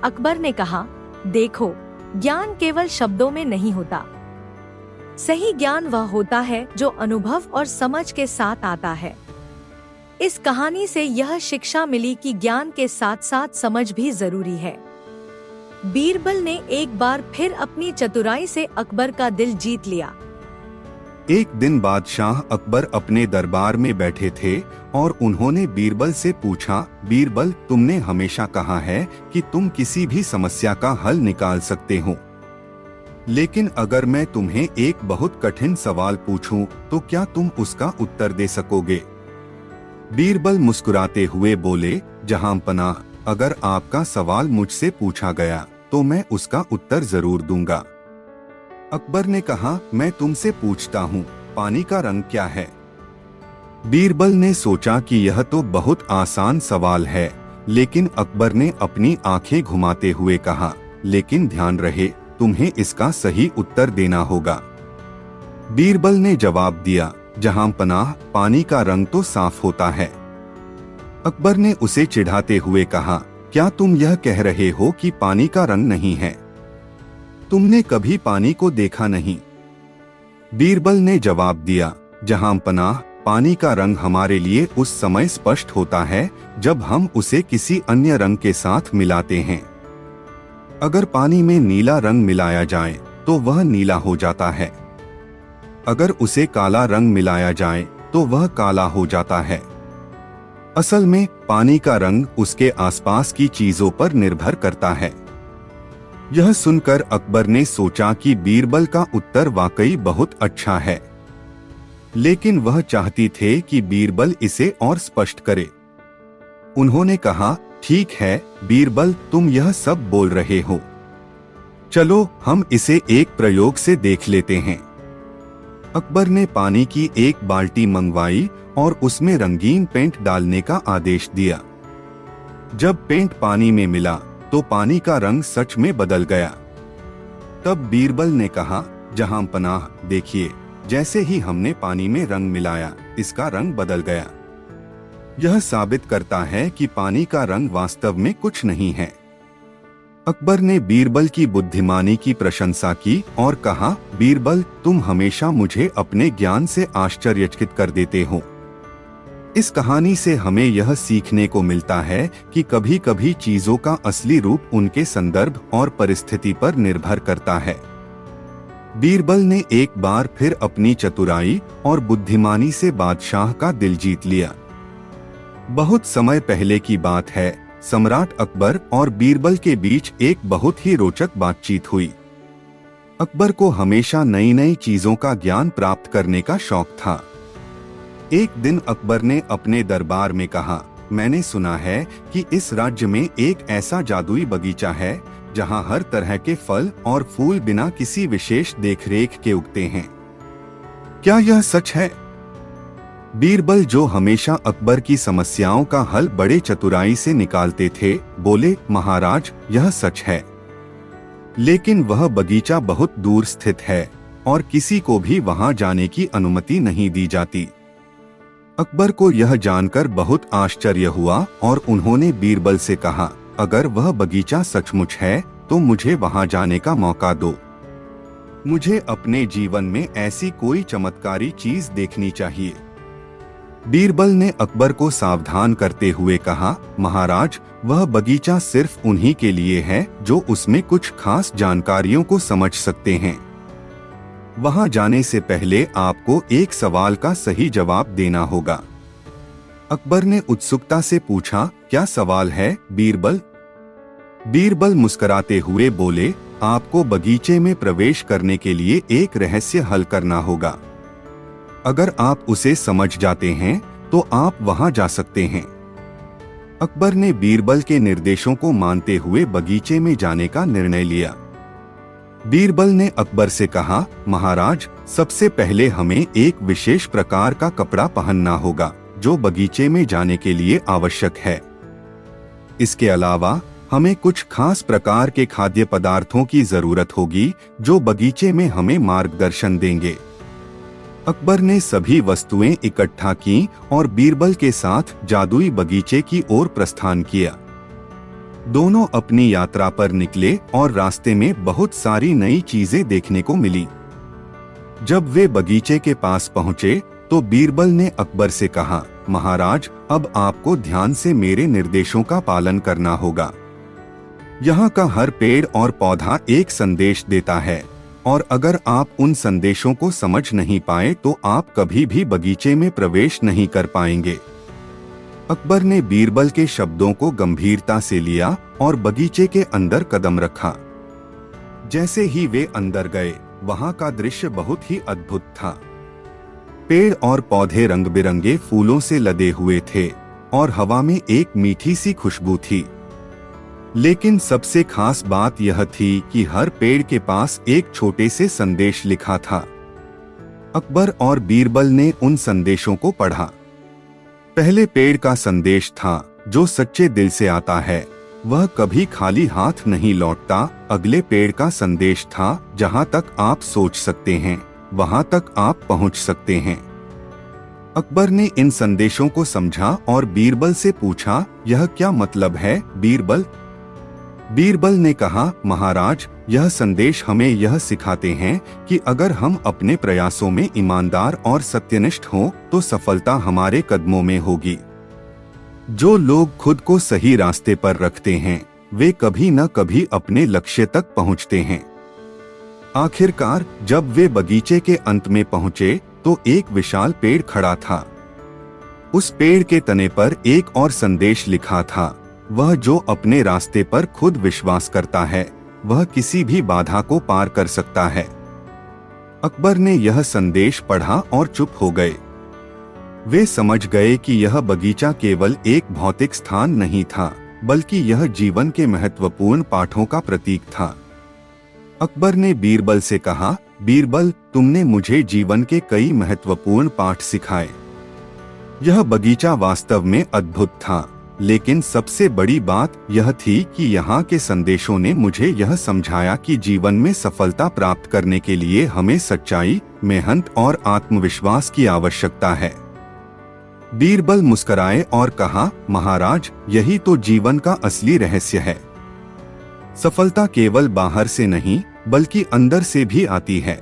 अकबर ने कहा, देखो, ज्ञान केवल शब्दों में नहीं होता। सही ज्ञान वह होता है जो अनुभव और समझ के साथ आता है। इस कहानी से यह शिक्षा मिली कि ज्ञान के साथ साथ समझ भी जरूरी है। बीरबल ने एक बार फिर अपनी चतुराई से अकबर का दिल जीत लिया। एक दिन बादशाह अकबर अपने दरबार में बैठे थे और उन्होंने बीरबल से पूछा, बीरबल, तुमने हमेशा कहा है कि तुम किसी भी समस्या का हल निकाल सकते हो, लेकिन अगर मैं तुम्हें एक बहुत कठिन सवाल पूछूं तो क्या तुम उसका उत्तर दे सकोगे? बीरबल मुस्कुराते हुए बोले, जहांपनाह, अगर आपका सवाल मुझसे पूछा गया तो मैं उसका उत्तर जरूर दूंगा। अकबर ने कहा, मैं तुमसे पूछता हूँ, पानी का रंग क्या है? बीरबल ने सोचा कि यह तो बहुत आसान सवाल है, लेकिन अकबर ने अपनी आंखें घुमाते हुए कहा, लेकिन ध्यान रहे, तुम्हें इसका सही उत्तर देना होगा। बीरबल ने जवाब दिया, जहांपनाह, पानी का रंग तो साफ होता है। अकबर ने उसे चिढ़ाते हुए कहा, क्या तुम यह कह रहे हो कि पानी का रंग नहीं है? तुमने कभी पानी को देखा नहीं। बीरबल ने जवाब दिया, जहांपनाह, पानी का रंग हमारे लिए उस समय स्पष्ट होता है जब हम उसे किसी अन्य रंग के साथ मिलाते हैं। अगर पानी में नीला रंग मिलाया जाए तो वह नीला हो जाता है। अगर उसे काला रंग मिलाया जाए तो वह काला हो जाता है। असल में पानी का रंग उसके आसपास की चीजों पर निर्भर करता है। यह सुनकर अकबर ने सोचा कि बीरबल का उत्तर वाकई बहुत अच्छा है, लेकिन वह चाहती थे कि बीरबल इसे और स्पष्ट करे। उन्होंने कहा, ठीक है बीरबल, तुम यह सब बोल रहे हो, चलो हम इसे एक प्रयोग से देख लेते हैं। अकबर ने पानी की एक बाल्टी मंगवाई और उसमें रंगीन पेंट डालने का आदेश दिया। जब पेंट पानी में मिला तो पानी का रंग सच में बदल गया। तब बीरबल ने कहा, जहां पनाह, देखिए, जैसे ही हमने पानी में रंग मिलाया, इसका रंग बदल गया। यह साबित करता है कि पानी का रंग वास्तव में कुछ नहीं है। अकबर ने बीरबल की बुद्धिमानी की प्रशंसा की और कहा, बीरबल, तुम हमेशा मुझे अपने ज्ञान से आश्चर्यचकित कर देते हो। इस कहानी से हमें यह सीखने को मिलता है कि कभी कभी चीजों का असली रूप उनके संदर्भ और परिस्थिति पर निर्भर करता है। बीरबल ने एक बार फिर अपनी चतुराई और बुद्धिमानी से बादशाह का दिल जीत लिया। बहुत समय पहले की बात है, सम्राट अकबर और बीरबल के बीच एक बहुत ही रोचक बातचीत हुई। अकबर को हमेशा नई नई चीजों का ज्ञान प्राप्त करने का शौक था। एक दिन अकबर ने अपने दरबार में कहा, मैंने सुना है कि इस राज्य में एक ऐसा जादुई बगीचा है जहां हर तरह के फल और फूल बिना किसी विशेष देखरेख के उगते हैं। क्या यह सच है? बीरबल, जो हमेशा अकबर की समस्याओं का हल बड़े चतुराई से निकालते थे, बोले, महाराज, यह सच है, लेकिन वह बगीचा बहुत दूर स्थित है और किसी को भी वहां जाने की अनुमति नहीं दी जाती। अकबर को यह जानकर बहुत आश्चर्य हुआ और उन्होंने बीरबल से कहा, अगर वह बगीचा सचमुच है तो मुझे वहां जाने का मौका दो। मुझे अपने जीवन में ऐसी कोई चमत्कारी चीज देखनी चाहिए। बीरबल ने अकबर को सावधान करते हुए कहा, महाराज, वह बगीचा सिर्फ उन्हीं के लिए है जो उसमें कुछ खास जानकारियों को समझ सकते हैं। वहां जाने से पहले आपको एक सवाल का सही जवाब देना होगा। अकबर ने उत्सुकता से पूछा, क्या सवाल है बीरबल? बीरबल मुस्कुराते हुए बोले, आपको बगीचे में प्रवेश करने के लिए एक रहस्य हल करना होगा। अगर आप उसे समझ जाते हैं तो आप वहां जा सकते हैं। अकबर ने बीरबल के निर्देशों को मानते हुए बगीचे में जाने का निर्णय लिया। बीरबल ने अकबर से कहा, महाराज, सबसे पहले हमें एक विशेष प्रकार का कपड़ा पहनना होगा जो बगीचे में जाने के लिए आवश्यक है। इसके अलावा हमें कुछ खास प्रकार के खाद्य पदार्थों की जरूरत होगी जो बगीचे में हमें मार्गदर्शन देंगे। अकबर ने सभी वस्तुएं इकट्ठा की और बीरबल के साथ जादुई बगीचे की ओर प्रस्थान किया। दोनों अपनी यात्रा पर निकले और रास्ते में बहुत सारी नई चीजें देखने को मिली। जब वे बगीचे के पास पहुंचे तो बीरबल ने अकबर से कहा, महाराज, अब आपको ध्यान से मेरे निर्देशों का पालन करना होगा। यहाँ का हर पेड़ और पौधा एक संदेश देता है और अगर आप उन संदेशों को समझ नहीं पाए तो आप कभी भी बगीचे में प्रवेश नहीं कर पाएंगे। अकबर ने बीरबल के शब्दों को गंभीरता से लिया और बगीचे के अंदर कदम रखा। जैसे ही वे अंदर गए, वहां का दृश्य बहुत ही अद्भुत था। पेड़ और पौधे रंग बिरंगे फूलों से लदे हुए थे और हवा में एक मीठी सी खुशबू थी। लेकिन सबसे खास बात यह थी कि हर पेड़ के पास एक छोटे से संदेश लिखा था। अकबर और बीरबल ने उन संदेशों को पढ़ा। पहले पेड़ का संदेश था, जो सच्चे दिल से आता है वह कभी खाली हाथ नहीं लौटता। अगले पेड़ का संदेश था, जहां तक आप सोच सकते हैं वहां तक आप पहुंच सकते हैं। अकबर ने इन संदेशों को समझा और बीरबल से पूछा, यह क्या मतलब है बीरबल? बीरबल ने कहा, महाराज, यह संदेश हमें यह सिखाते हैं कि अगर हम अपने प्रयासों में ईमानदार और सत्यनिष्ठ हों तो सफलता हमारे कदमों में होगी। जो लोग खुद को सही रास्ते पर रखते हैं वे कभी न कभी अपने लक्ष्य तक पहुंचते हैं। आखिरकार जब वे बगीचे के अंत में पहुंचे तो एक विशाल पेड़ खड़ा था। उस पेड़ के तने पर एक और संदेश लिखा था, वह जो अपने रास्ते पर खुद विश्वास करता है वह किसी भी बाधा को पार कर सकता है। अकबर ने यह संदेश पढ़ा और चुप हो गए। वे समझ गए कि यह बगीचा केवल एक भौतिक स्थान नहीं था, बल्कि यह जीवन के महत्वपूर्ण पाठों का प्रतीक था। अकबर ने बीरबल से कहा, बीरबल, तुमने मुझे जीवन के कई महत्वपूर्ण पाठ सिखाए। यह बगीचा वास्तव में अद्भुत था लेकिन सबसे बड़ी बात यह थी कि यहाँ के संदेशों ने मुझे यह समझाया कि जीवन में सफलता प्राप्त करने के लिए हमें सच्चाई, मेहनत और आत्मविश्वास की आवश्यकता है। बीरबल मुस्कुराए और कहा, महाराज, यही तो जीवन का असली रहस्य है। सफलता केवल बाहर से नहीं बल्कि अंदर से भी आती है।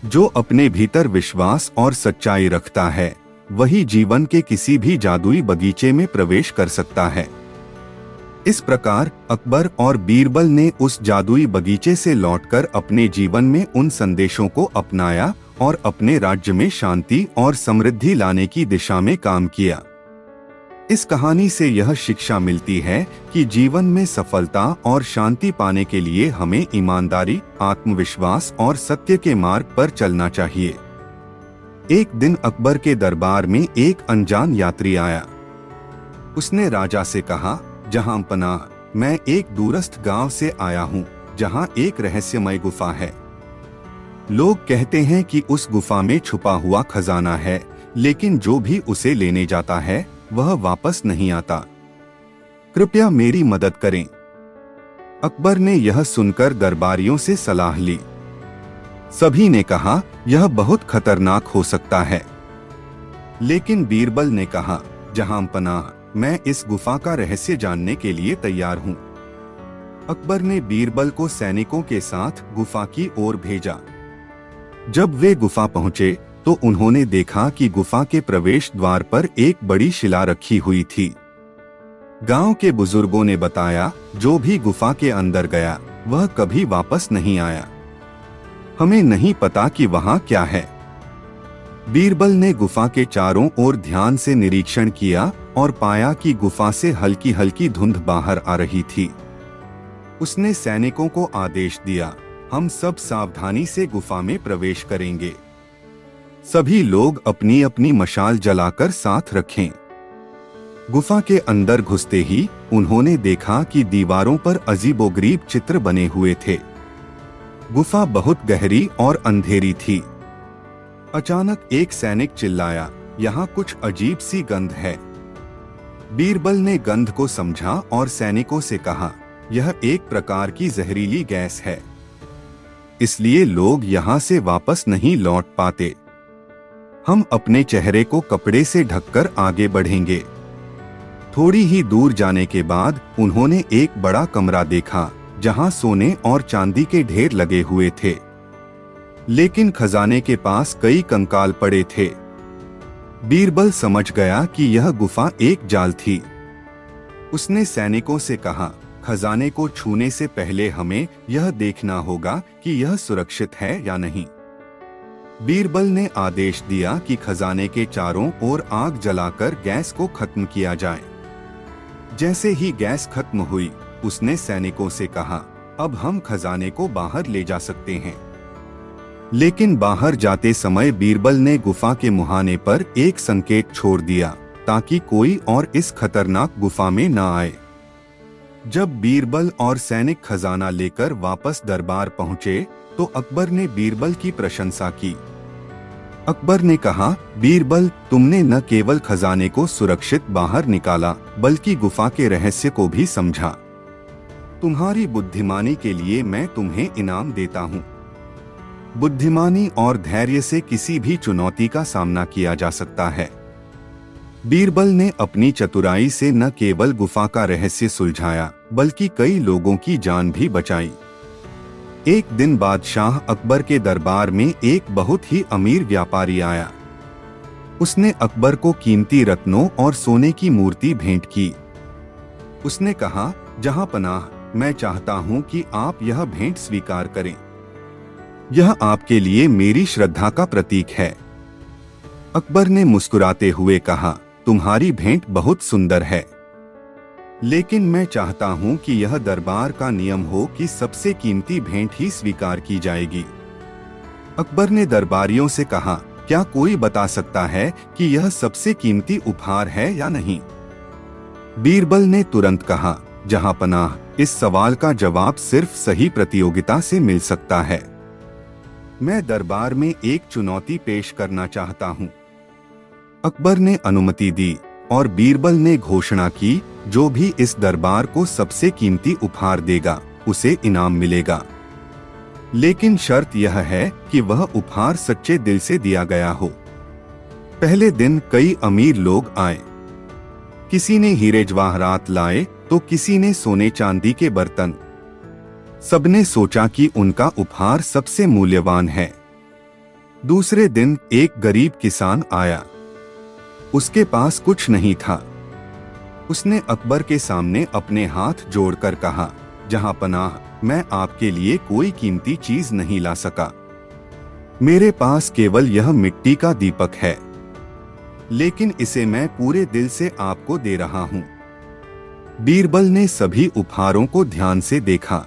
जो अपने भीतर विश्वास और सच्चाई रखता है वही जीवन के किसी भी जादुई बगीचे में प्रवेश कर सकता है। इस प्रकार अकबर और बीरबल ने उस जादुई बगीचे से लौटकर अपने जीवन में उन संदेशों को अपनाया और अपने राज्य में शांति और समृद्धि लाने की दिशा में काम किया। इस कहानी से यह शिक्षा मिलती है कि जीवन में सफलता और शांति पाने के लिए हमें ईमानदारी, आत्मविश्वास और सत्य के मार्ग पर चलना चाहिए। एक दिन अकबर के दरबार में एक अनजान यात्री आया। उसने राजा से कहा, जहांपनाह, मैं एक दूरस्थ गांव से आया हूँ जहाँ एक रहस्यमय गुफा है। लोग कहते हैं कि उस गुफा में छुपा हुआ खजाना है, लेकिन जो भी उसे लेने जाता है वह वापस नहीं आता। कृपया मेरी मदद करें। अकबर ने यह सुनकर दरबारियों से सलाह ली। सभी ने कहा, यह बहुत खतरनाक हो सकता है। लेकिन बीरबल ने कहा, जहांपनाह, मैं इस गुफा का रहस्य जानने के लिए तैयार हूँ। अकबर ने बीरबल को सैनिकों के साथ गुफा की ओर भेजा। जब वे गुफा पहुंचे तो उन्होंने देखा कि गुफा के प्रवेश द्वार पर एक बड़ी शिला रखी हुई थी। गांव के बुजुर्गों ने बताया, जो भी गुफा के अंदर गया वह कभी वापस नहीं आया। हमें नहीं पता कि वहां क्या है। बीरबल ने गुफा के चारों ओर ध्यान से निरीक्षण किया और पाया कि गुफा से हल्की हल्की धुंध बाहर आ रही थी। उसने सैनिकों को आदेश दिया, हम सब सावधानी से गुफा में प्रवेश करेंगे। सभी लोग अपनी अपनी मशाल जलाकर साथ रखें। गुफा के अंदर घुसते ही उन्होंने देखा कि दीवारों पर अजीबोगरीब चित्र बने हुए थे। गुफा बहुत गहरी और अंधेरी थी। अचानक एक सैनिक चिल्लाया, यहाँ कुछ अजीब सी गंध है। बीरबल ने गंध को समझा और सैनिकों से कहा, यह एक प्रकार की जहरीली गैस है, इसलिए लोग यहाँ से वापस नहीं लौट पाते। हम अपने चेहरे को कपड़े से ढककर आगे बढ़ेंगे। थोड़ी ही दूर जाने के बाद उन्होंने एक बड़ा कमरा देखा जहां सोने और चांदी के ढेर लगे हुए थे, लेकिन खजाने के पास कई कंकाल पड़े थे। बीरबल समझ गया कि यह गुफा एक जाल थी। उसने सैनिकों से कहा, खजाने को छूने से पहले हमें यह देखना होगा कि यह सुरक्षित है या नहीं। बीरबल ने आदेश दिया कि खजाने के चारों ओर आग जलाकर गैस को खत्म किया जाए। जैसे ही गैस खत्म हुई, उसने सैनिकों से कहा, अब हम खजाने को बाहर ले जा सकते हैं। लेकिन बाहर जाते समय बीरबल ने गुफा के मुहाने पर एक संकेत छोड़ दिया ताकि कोई और इस खतरनाक गुफा में न आए। जब बीरबल और सैनिक खजाना लेकर वापस दरबार पहुंचे तो अकबर ने बीरबल की प्रशंसा की। अकबर ने कहा, बीरबल, तुमने न केवल खजाने को सुरक्षित बाहर निकाला बल्कि गुफा के रहस्य को भी समझा। तुम्हारी बुद्धिमानी के लिए मैं तुम्हें इनाम देता हूँ। बुद्धिमानी और धैर्य से किसी भी चुनौती का सामना किया जा सकता है। बीरबल ने अपनी चतुराई से न केवल गुफा का रहस्य सुलझाया बल्कि कई लोगों की जान भी बचाई। एक दिन बादशाह अकबर के दरबार में एक बहुत ही अमीर व्यापारी आया। उसने अकबर को कीमती रत्नों और सोने की मूर्ति भेंट की। उसने कहा, जहांपनाह, मैं चाहता हूं कि आप यह भेंट स्वीकार करें। यह आपके लिए मेरी श्रद्धा का प्रतीक है। अकबर ने मुस्कुराते हुए कहा, तुम्हारी भेंट बहुत सुंदर है, लेकिन मैं चाहता हूं कि यह दरबार का नियम हो कि सबसे कीमती भेंट ही स्वीकार की जाएगी। अकबर ने दरबारियों से कहा, क्या कोई बता सकता है कि यह सबसे कीमती उपहार है या नहीं? बीरबल ने तुरंत कहा, जहांपनाह, इस सवाल का जवाब सिर्फ सही प्रतियोगिता से मिल सकता है। मैं दरबार में एक चुनौती पेश करना चाहता हूँ। अकबर ने अनुमति दी। और बीरबल ने घोषणा की, जो भी इस दरबार को सबसे कीमती उपहार देगा उसे इनाम मिलेगा, लेकिन शर्त यह है कि वह उपहार सच्चे दिल से दिया गया हो। पहले दिन कई अमीर लोग आए। किसी ने हीरे जवाहरात लाए तो किसी ने सोने चांदी के बर्तन। सबने सोचा कि उनका उपहार सबसे मूल्यवान है। दूसरे दिन एक गरीब किसान आया। उसके पास कुछ नहीं था। उसने अकबर के सामने अपने हाथ जोड़कर कहा, जहां पनाह, मैं आपके लिए कोई कीमती चीज नहीं ला सका। मेरे पास केवल यह मिट्टी का दीपक है, लेकिन इसे मैं पूरे दिल से आपको दे रहा हूं। बीरबल ने सभी उपहारों को ध्यान से देखा।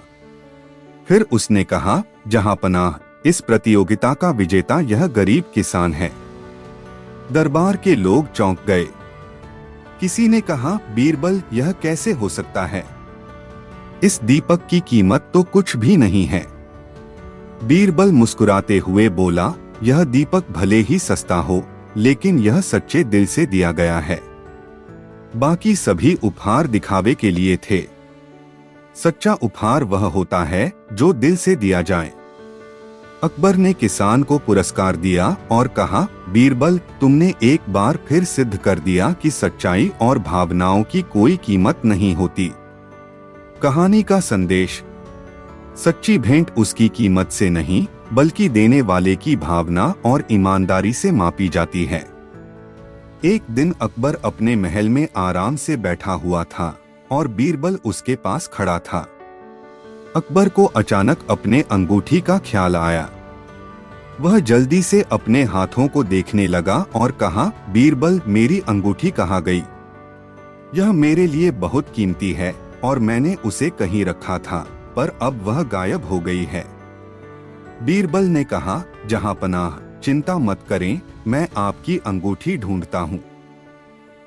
फिर उसने कहा, जहां पनाह, इस प्रतियोगिता का विजेता यह गरीब किसान है। दरबार के लोग चौंक गए। किसी ने कहा, बीरबल, यह कैसे हो सकता है? इस दीपक की कीमत तो कुछ भी नहीं है। बीरबल मुस्कुराते हुए बोला, यह दीपक भले ही सस्ता हो, लेकिन यह सच्चे दिल से दिया गया है। बाकी सभी उपहार दिखावे के लिए थे। सच्चा उपहार वह होता है जो दिल से दिया जाए। अकबर ने किसान को पुरस्कार दिया और कहा, बीरबल, तुमने एक बार फिर सिद्ध कर दिया कि सच्चाई और भावनाओं की कोई कीमत नहीं होती। कहानी का संदेश: सच्ची भेंट उसकी कीमत से नहीं, बल्कि देने वाले की भावना और ईमानदारी से मापी जाती है। एक दिन अकबर अपने महल में आराम से बैठा हुआ था और बीरबल उसके पास खड़ा था। अकबर को अचानक अपने अंगूठी का ख्याल आया। वह जल्दी से अपने हाथों को देखने लगा और कहा, बीरबल, मेरी अंगूठी कहाँ गई? यह मेरे लिए बहुत कीमती है और मैंने उसे कहीं रखा था, पर अब वह गायब हो गई है। बीरबल ने कहा, जहां पनाह, चिंता मत करें, मैं आपकी अंगूठी ढूंढता हूँ।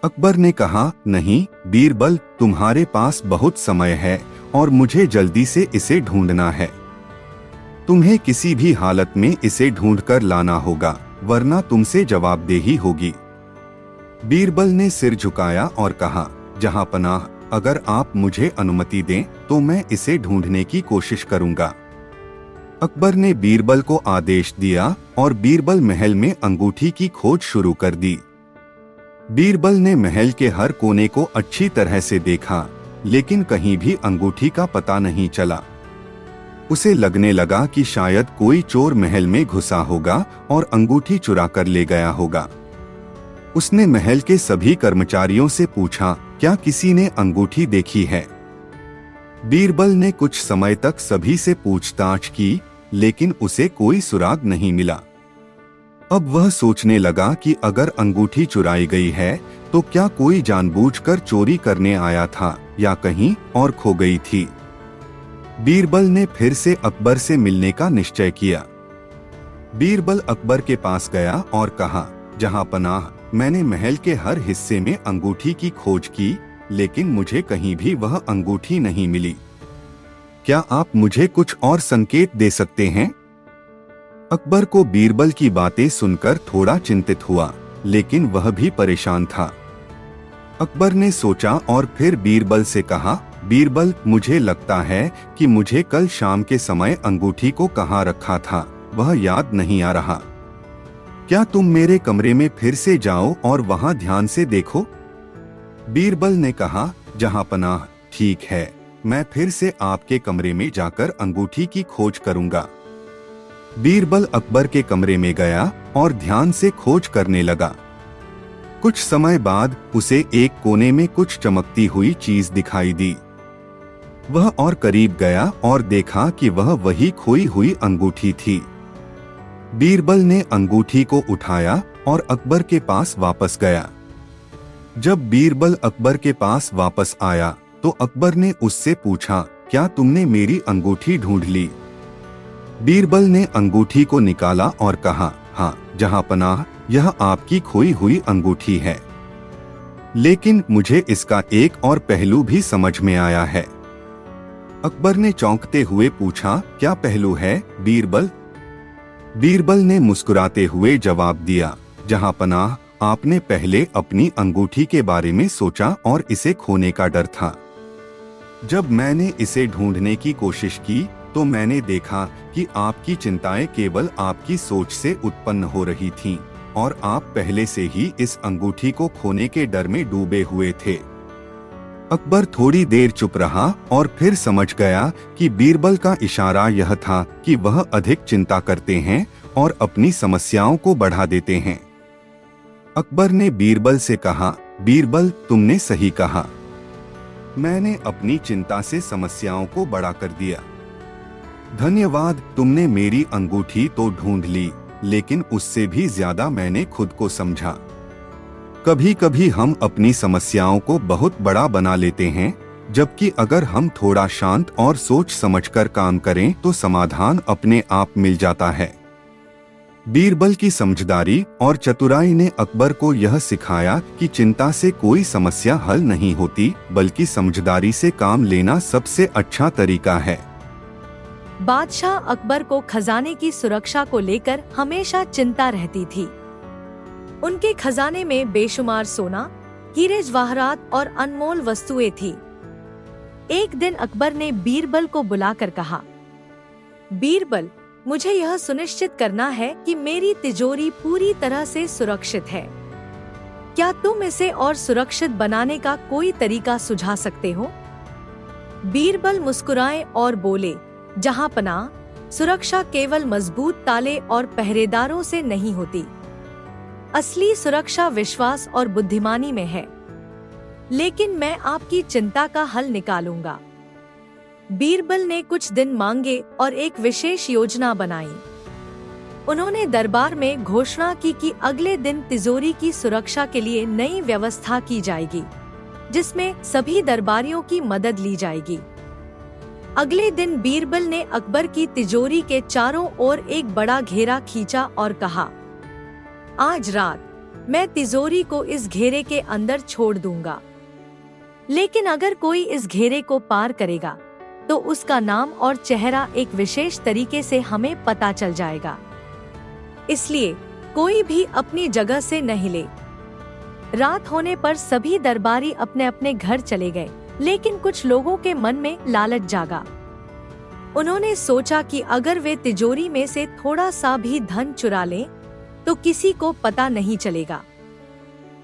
अकबर ने कहा, नहीं बीरबल, तुम्हारे पास बहुत समय है और मुझे जल्दी से इसे ढूंढना है। तुम्हें किसी भी हालत में इसे ढूंढकर लाना होगा, वरना तुमसे जवाबदेही होगी। बीरबल ने सिर झुकाया और कहा, जहां पनाह, अगर आप मुझे अनुमति दें तो मैं इसे ढूंढने की कोशिश करूंगा। अकबर ने बीरबल को आदेश दिया और बीरबल महल में अंगूठी की खोज शुरू कर दी। बीरबल ने महल के हर कोने को अच्छी तरह से देखा, लेकिन कहीं भी अंगूठी का पता नहीं चला। उसे लगने लगा कि शायद कोई चोर महल में घुसा होगा और अंगूठी चुरा कर ले गया होगा। उसने महल के सभी कर्मचारियों से पूछा, क्या किसी ने अंगूठी देखी है? बीरबल ने कुछ समय तक सभी से पूछताछ की, लेकिन उसे कोई सुराग नहीं मिला। अब वह सोचने लगा कि अगर अंगूठी चुराई गई है तो क्या कोई जानबूझकर चोरी करने आया था या कहीं और खो गई थी। बीरबल ने फिर से अकबर से मिलने का निश्चय किया। बीरबल अकबर के पास गया और कहा, जहां पनाह, मैंने महल के हर हिस्से में अंगूठी की खोज की, लेकिन मुझे कहीं भी वह अंगूठी नहीं मिली। क्या आप मुझे कुछ और संकेत दे सकते हैं? अकबर को बीरबल की बातें सुनकर थोड़ा चिंतित हुआ, लेकिन वह भी परेशान था। अकबर ने सोचा और फिर बीरबल से कहा, बीरबल, मुझे लगता है कि मुझे कल शाम के समय अंगूठी को कहाँ रखा था, वह याद नहीं आ रहा। क्या तुम मेरे कमरे में फिर से जाओ और वहां ध्यान से देखो? बीरबल ने कहा, जहां पनाह, ठीक है, मैं फिर से आपके कमरे में जाकर अंगूठी की खोज करूंगा। बीरबल अकबर के कमरे में गया और ध्यान से खोज करने लगा। कुछ समय बाद उसे एक कोने में कुछ चमकती हुई चीज दिखाई दी। वह और करीब गया और देखा कि वह वही खोई हुई अंगूठी थी। बीरबल ने अंगूठी को उठाया और अकबर के पास वापस गया। जब बीरबल अकबर के पास वापस आया तो अकबर ने उससे पूछा, क्या तुमने मेरी अंगूठी ढूंढ ली? बीरबल ने अंगूठी को निकाला और कहा, हाँ जहां पनाह, यह आपकी खोई हुई अंगूठी है, लेकिन मुझे इसका एक और पहलू भी समझ में आया है। अकबर ने चौंकते हुए पूछा, क्या पहलू है बीरबल? बीरबल ने मुस्कुराते हुए जवाब दिया, जहां पनाह, आपने पहले अपनी अंगूठी के बारे में सोचा और इसे खोने का डर था। जब मैंने इसे ढूंढने की कोशिश की तो मैंने देखा कि आपकी चिंताएं केवल आपकी सोच से उत्पन्न हो रही थीं और आप पहले से ही इस अंगूठी को खोने के डर में डूबे हुए थे। अकबर थोड़ी देर चुप रहा और फिर समझ गया कि बीरबल का इशारा यह था कि वह अधिक चिंता करते हैं और अपनी समस्याओं को बढ़ा देते हैं। अकबर ने बीरबल से कहा, बीरबल, तुमने सही कहा। मैंने अपनी चिंता से समस्याओं को बड़ा कर दिया। धन्यवाद, तुमने मेरी अंगूठी तो ढूंढ ली, लेकिन उससे भी ज्यादा मैंने खुद को समझा। कभी कभी हम अपनी समस्याओं को बहुत बड़ा बना लेते हैं, जबकि अगर हम थोड़ा शांत और सोच समझकर काम करें तो समाधान अपने आप मिल जाता है। बीरबल की समझदारी और चतुराई ने अकबर को यह सिखाया कि चिंता से कोई समस्या हल नहीं होती, बल्कि समझदारी से काम लेना सबसे अच्छा तरीका है। बादशाह अकबर को खजाने की सुरक्षा को लेकर हमेशा चिंता रहती थी। उनके खजाने में बेशुमार सोना, हीरे जवाहरात और अनमोल वस्तुएं थी। एक दिन अकबर ने बीरबल को बुलाकर कहा, बीरबल, मुझे यह सुनिश्चित करना है कि मेरी तिजोरी पूरी तरह से सुरक्षित है। क्या तुम इसे और सुरक्षित बनाने का कोई तरीका सुझा सकते हो? बीरबल मुस्कुराए और बोले, जहांपनाह, सुरक्षा केवल मजबूत ताले और पहरेदारों से नहीं होती। असली सुरक्षा विश्वास और बुद्धिमानी में है। लेकिन मैं आपकी चिंता का हल निकालूंगा। बीरबल ने कुछ दिन मांगे और एक विशेष योजना बनाई। उन्होंने दरबार में घोषणा की कि अगले दिन तिजोरी की सुरक्षा के लिए नई व्यवस्था की जाएगी, जिसमें सभी दरबारियों की मदद ली जाएगी। अगले दिन बीरबल ने अकबर की तिजोरी के चारों ओर एक बड़ा घेरा खींचा और कहा, आज रात मैं तिजोरी को इस घेरे के अंदर छोड़ दूंगा, लेकिन अगर कोई इस घेरे को पार करेगा तो उसका नाम और चेहरा एक विशेष तरीके से हमें पता चल जाएगा। इसलिए कोई भी अपनी जगह से न हिले। रात होने पर सभी दरबारी अपने अपने घर चले गए, लेकिन कुछ लोगों के मन में लालच जागा। उन्होंने सोचा कि अगर वे तिजोरी में से थोड़ा सा भी धन चुरा लें तो किसी को पता नहीं चलेगा।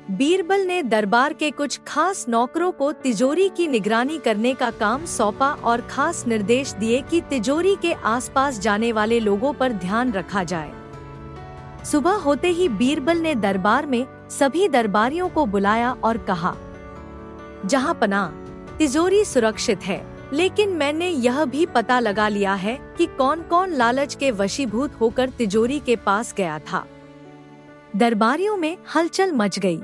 बीरबल ने दरबार के कुछ खास नौकरों को तिजोरी की निगरानी करने का काम सौंपा और खास निर्देश दिए कि तिजोरी के आसपास जाने वाले लोगों पर ध्यान रखा जाए। सुबह होते ही बीरबल ने दरबार में सभी दरबारियों को बुलाया और कहा, जहांपनाह, तिजोरी सुरक्षित है, लेकिन मैंने यह भी पता लगा लिया है कि कौन कौन लालच के वशीभूत होकर तिजोरी के पास गया था। दरबारियों में हलचल मच गई।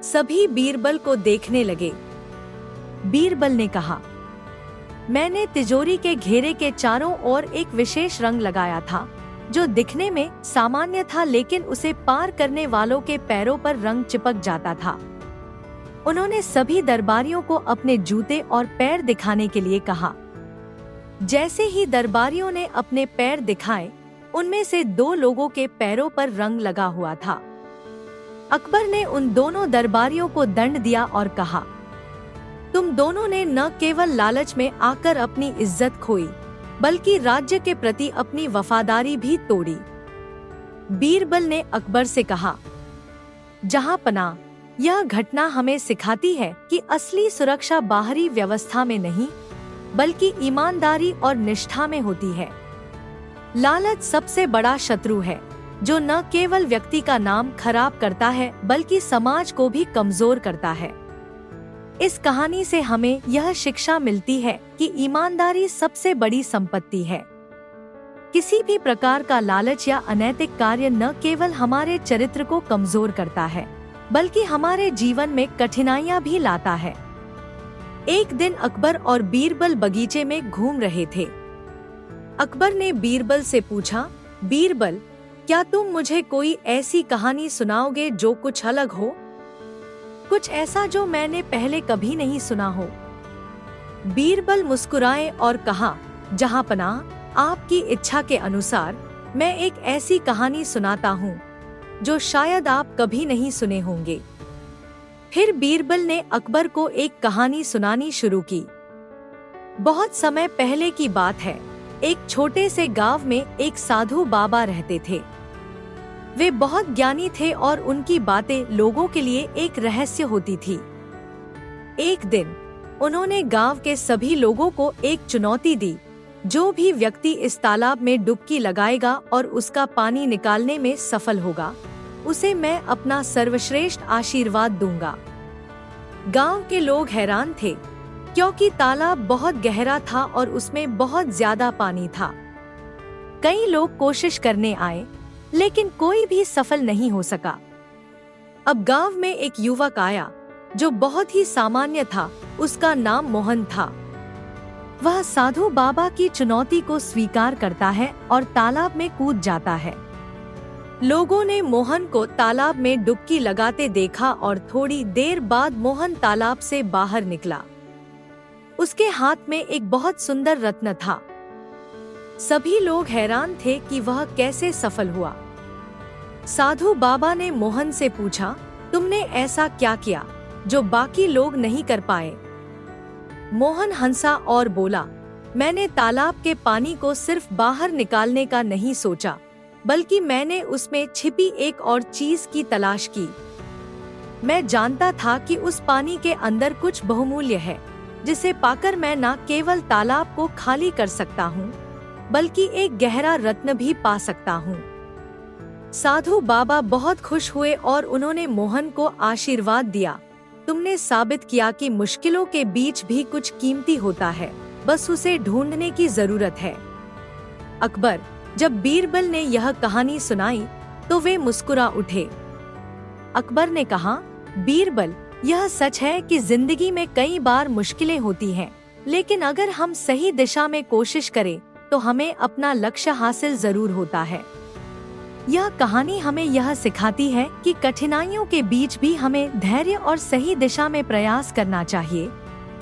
सभी बीरबल को देखने लगे। बीरबल ने कहा, मैंने तिजोरी के घेरे के चारों ओर एक विशेष रंग लगाया था, जो दिखने में सामान्य था, लेकिन उसे पार करने वालों के पैरों पर रंग चिपक जाता था। उन्होंने सभी दरबारियों को अपने जूते और पैर दिखाने के लिए कहा। जैसे ही दरबारियों ने अपने पैर दिखाए, उनमें से 2 लोगों के पैरों पर रंग लगा हुआ था। अकबर ने उन दोनों दरबारियों को दंड दिया और कहा, तुम दोनों ने न केवल लालच में आकर अपनी इज्जत खोई, बल्कि राज्य के प्रति अपनी वफादारी भी तोड़ी। बीरबल ने अकबर से कहा, जहांपनाह, यह घटना हमें सिखाती है कि असली सुरक्षा बाहरी व्यवस्था में नहीं, बल्कि ईमानदारी और निष्ठा में होती है। लालच सबसे बड़ा शत्रु है, जो न केवल व्यक्ति का नाम खराब करता है, बल्कि समाज को भी कमजोर करता है। इस कहानी से हमें यह शिक्षा मिलती है कि ईमानदारी सबसे बड़ी संपत्ति है। किसी भी प्रकार का लालच या अनैतिक कार्य न केवल हमारे चरित्र को कमजोर करता है, बल्कि हमारे जीवन में कठिनाइयां भी लाता है। एक दिन अकबर और बीरबल बगीचे में घूम रहे थे। अकबर ने बीरबल से पूछा, बीरबल, क्या तुम मुझे कोई ऐसी कहानी सुनाओगे जो कुछ अलग हो, कुछ ऐसा जो मैंने पहले कभी नहीं सुना हो? बीरबल मुस्कुराए और कहा, जहांपनाह, आपकी इच्छा के अनुसार मैं एक ऐसी कहानी सुनाता हूँ जो शायद आप कभी नहीं सुने होंगे। फिर बीरबल ने अकबर को एक कहानी सुनानी शुरू की। बहुत समय पहले की बात है। एक छोटे से गांव में एक साधु बाबा रहते थे। वे बहुत ज्ञानी थे और उनकी बातें लोगों के लिए एक रहस्य होती थी। एक दिन उन्होंने गांव के सभी लोगों को एक चुनौती दी, जो भी व्यक्ति इस तालाब में डुबकी लगाएगा और उसका पानी निकालने में सफल होगा, उसे मैं अपना सर्वश्रेष्ठ आशीर्वाद दूंगा। गांव के लोग हैरान थे, क्योंकि तालाब बहुत गहरा था और उसमें बहुत ज्यादा पानी था। कई लोग कोशिश करने आए, लेकिन कोई भी सफल नहीं हो सका। अब गांव में एक युवक आया, जो बहुत ही सामान्य था। उसका नाम मोहन था। वह साधु बाबा की चुनौती को स्वीकार करता है और तालाब में कूद जाता है। लोगों ने मोहन को तालाब में डुबकी लगाते देखा और थोड़ी देर बाद मोहन तालाब से बाहर निकला। उसके हाथ में एक बहुत सुंदर रत्न था। सभी लोग हैरान थे कि वह कैसे सफल हुआ। साधु बाबा ने मोहन से पूछा, तुमने ऐसा क्या किया जो बाकी लोग नहीं कर पाए? मोहन हंसा और बोला, मैंने तालाब के पानी को सिर्फ बाहर निकालने का नहीं सोचा, बल्कि मैंने उसमें छिपी एक और चीज की तलाश की। मैं जानता था कि उस पानी के अंदर कुछ बहुमूल्य है, जिसे पाकर मैं न केवल तालाब को खाली कर सकता हूँ, बल्कि एक गहरा रत्न भी पा सकता हूँ। साधु बाबा बहुत खुश हुए और उन्होंने मोहन को आशीर्वाद दिया, तुमने साबित किया कि मुश्किलों के बीच भी कुछ कीमती होता है, बस उसे ढूंढने की जरूरत है। अकबर, जब बीरबल ने यह कहानी सुनाई तो वे मुस्कुरा उठे। अकबर ने कहा, बीरबल, यह सच है कि जिंदगी में कई बार मुश्किलें होती हैं, लेकिन अगर हम सही दिशा में कोशिश करें तो हमें अपना लक्ष्य हासिल जरूर होता है। यह कहानी हमें यह सिखाती है कि कठिनाइयों के बीच भी हमें धैर्य और सही दिशा में प्रयास करना चाहिए,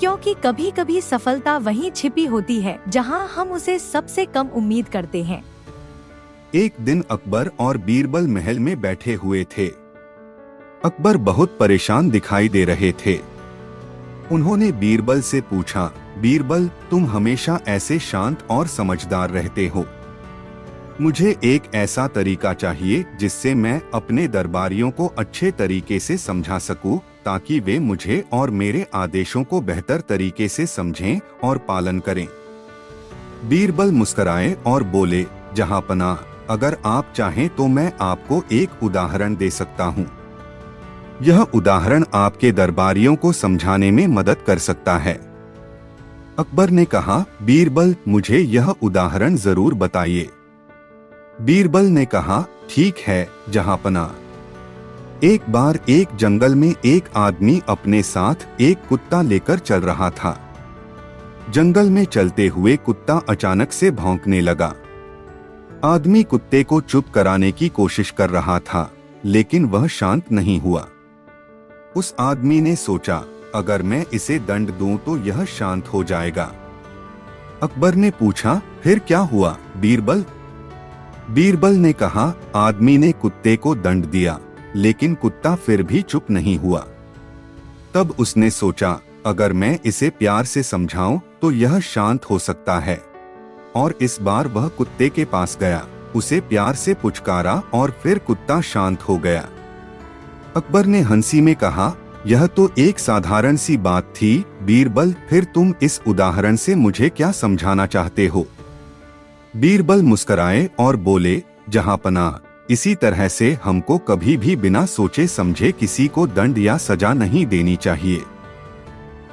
क्योंकि कभी कभी सफलता वहीं छिपी होती है जहां हम उसे सबसे कम उम्मीद करते हैं। एक दिन अकबर और बीरबल महल में बैठे हुए थे। अकबर बहुत परेशान दिखाई दे रहे थे। उन्होंने बीरबल से पूछा, बीरबल, तुम हमेशा ऐसे शांत और समझदार रहते हो। मुझे एक ऐसा तरीका चाहिए जिससे मैं अपने दरबारियों को अच्छे तरीके से समझा सकूं, ताकि वे मुझे और मेरे आदेशों को बेहतर तरीके से समझें और पालन करें। बीरबल मुस्कुराए और बोले, जहांपनाह, अगर आप चाहें तो मैं आपको एक उदाहरण दे सकता हूं। यह उदाहरण आपके दरबारियों को समझाने में मदद कर सकता है। अकबर ने कहा, बीरबल, मुझे यह उदाहरण जरूर बताइए। बीरबल ने कहा, ठीक है जहांपनाह। एक बार एक जंगल में एक आदमी अपने साथ एक कुत्ता लेकर चल रहा था। जंगल में चलते हुए कुत्ता अचानक से भौंकने लगा। आदमी कुत्ते को चुप कराने की कोशिश कर रहा था, लेकिन वह शांत नहीं हुआ। उस आदमी ने सोचा, अगर मैं इसे दंड दूं तो यह शांत हो जाएगा। अकबर ने पूछा, फिर क्या हुआ बीरबल? बीरबल ने कहा, आदमी ने कुत्ते को दंड दिया, लेकिन कुत्ता फिर भी चुप नहीं हुआ। तब उसने सोचा, अगर मैं इसे प्यार से समझाऊं तो यह शांत हो सकता है। और इस बार वह कुत्ते के पास गया, उसे प्यार से पुचकारा और फिर कुत्ता शांत हो गया। अकबर ने हंसी में कहा, यह तो एक साधारण सी बात थी बीरबल, फिर तुम इस उदाहरण से मुझे क्या समझाना चाहते हो? बीरबल मुस्कुराए और बोले, जहांपनाह, इसी तरह से हमको कभी भी बिना सोचे समझे किसी को दंड या सजा नहीं देनी चाहिए।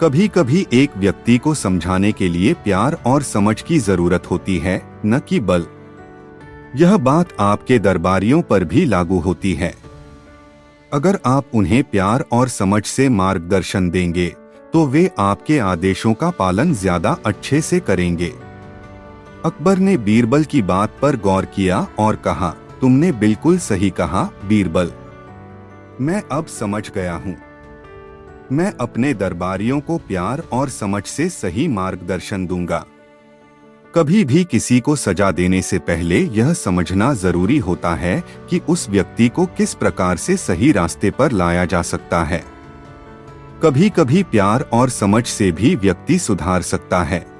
कभी कभी एक व्यक्ति को समझाने के लिए प्यार और समझ की जरूरत होती है, न कि बल। यह बात आपके दरबारियों पर भी लागू होती है। अगर आप उन्हें प्यार और समझ से मार्गदर्शन देंगे तो वे आपके आदेशों का पालन ज्यादा अच्छे से करेंगे। अकबर ने बीरबल की बात पर गौर किया और कहा, तुमने बिल्कुल सही कहा बीरबल। मैं अब समझ गया हूँ। मैं अपने दरबारियों को प्यार और समझ से सही मार्गदर्शन दूंगा। कभी भी किसी को सजा देने से पहले यह समझना जरूरी होता है कि उस व्यक्ति को किस प्रकार से सही रास्ते पर लाया जा सकता है। कभी कभी प्यार और समझ से भी व्यक्ति सुधार सकता है।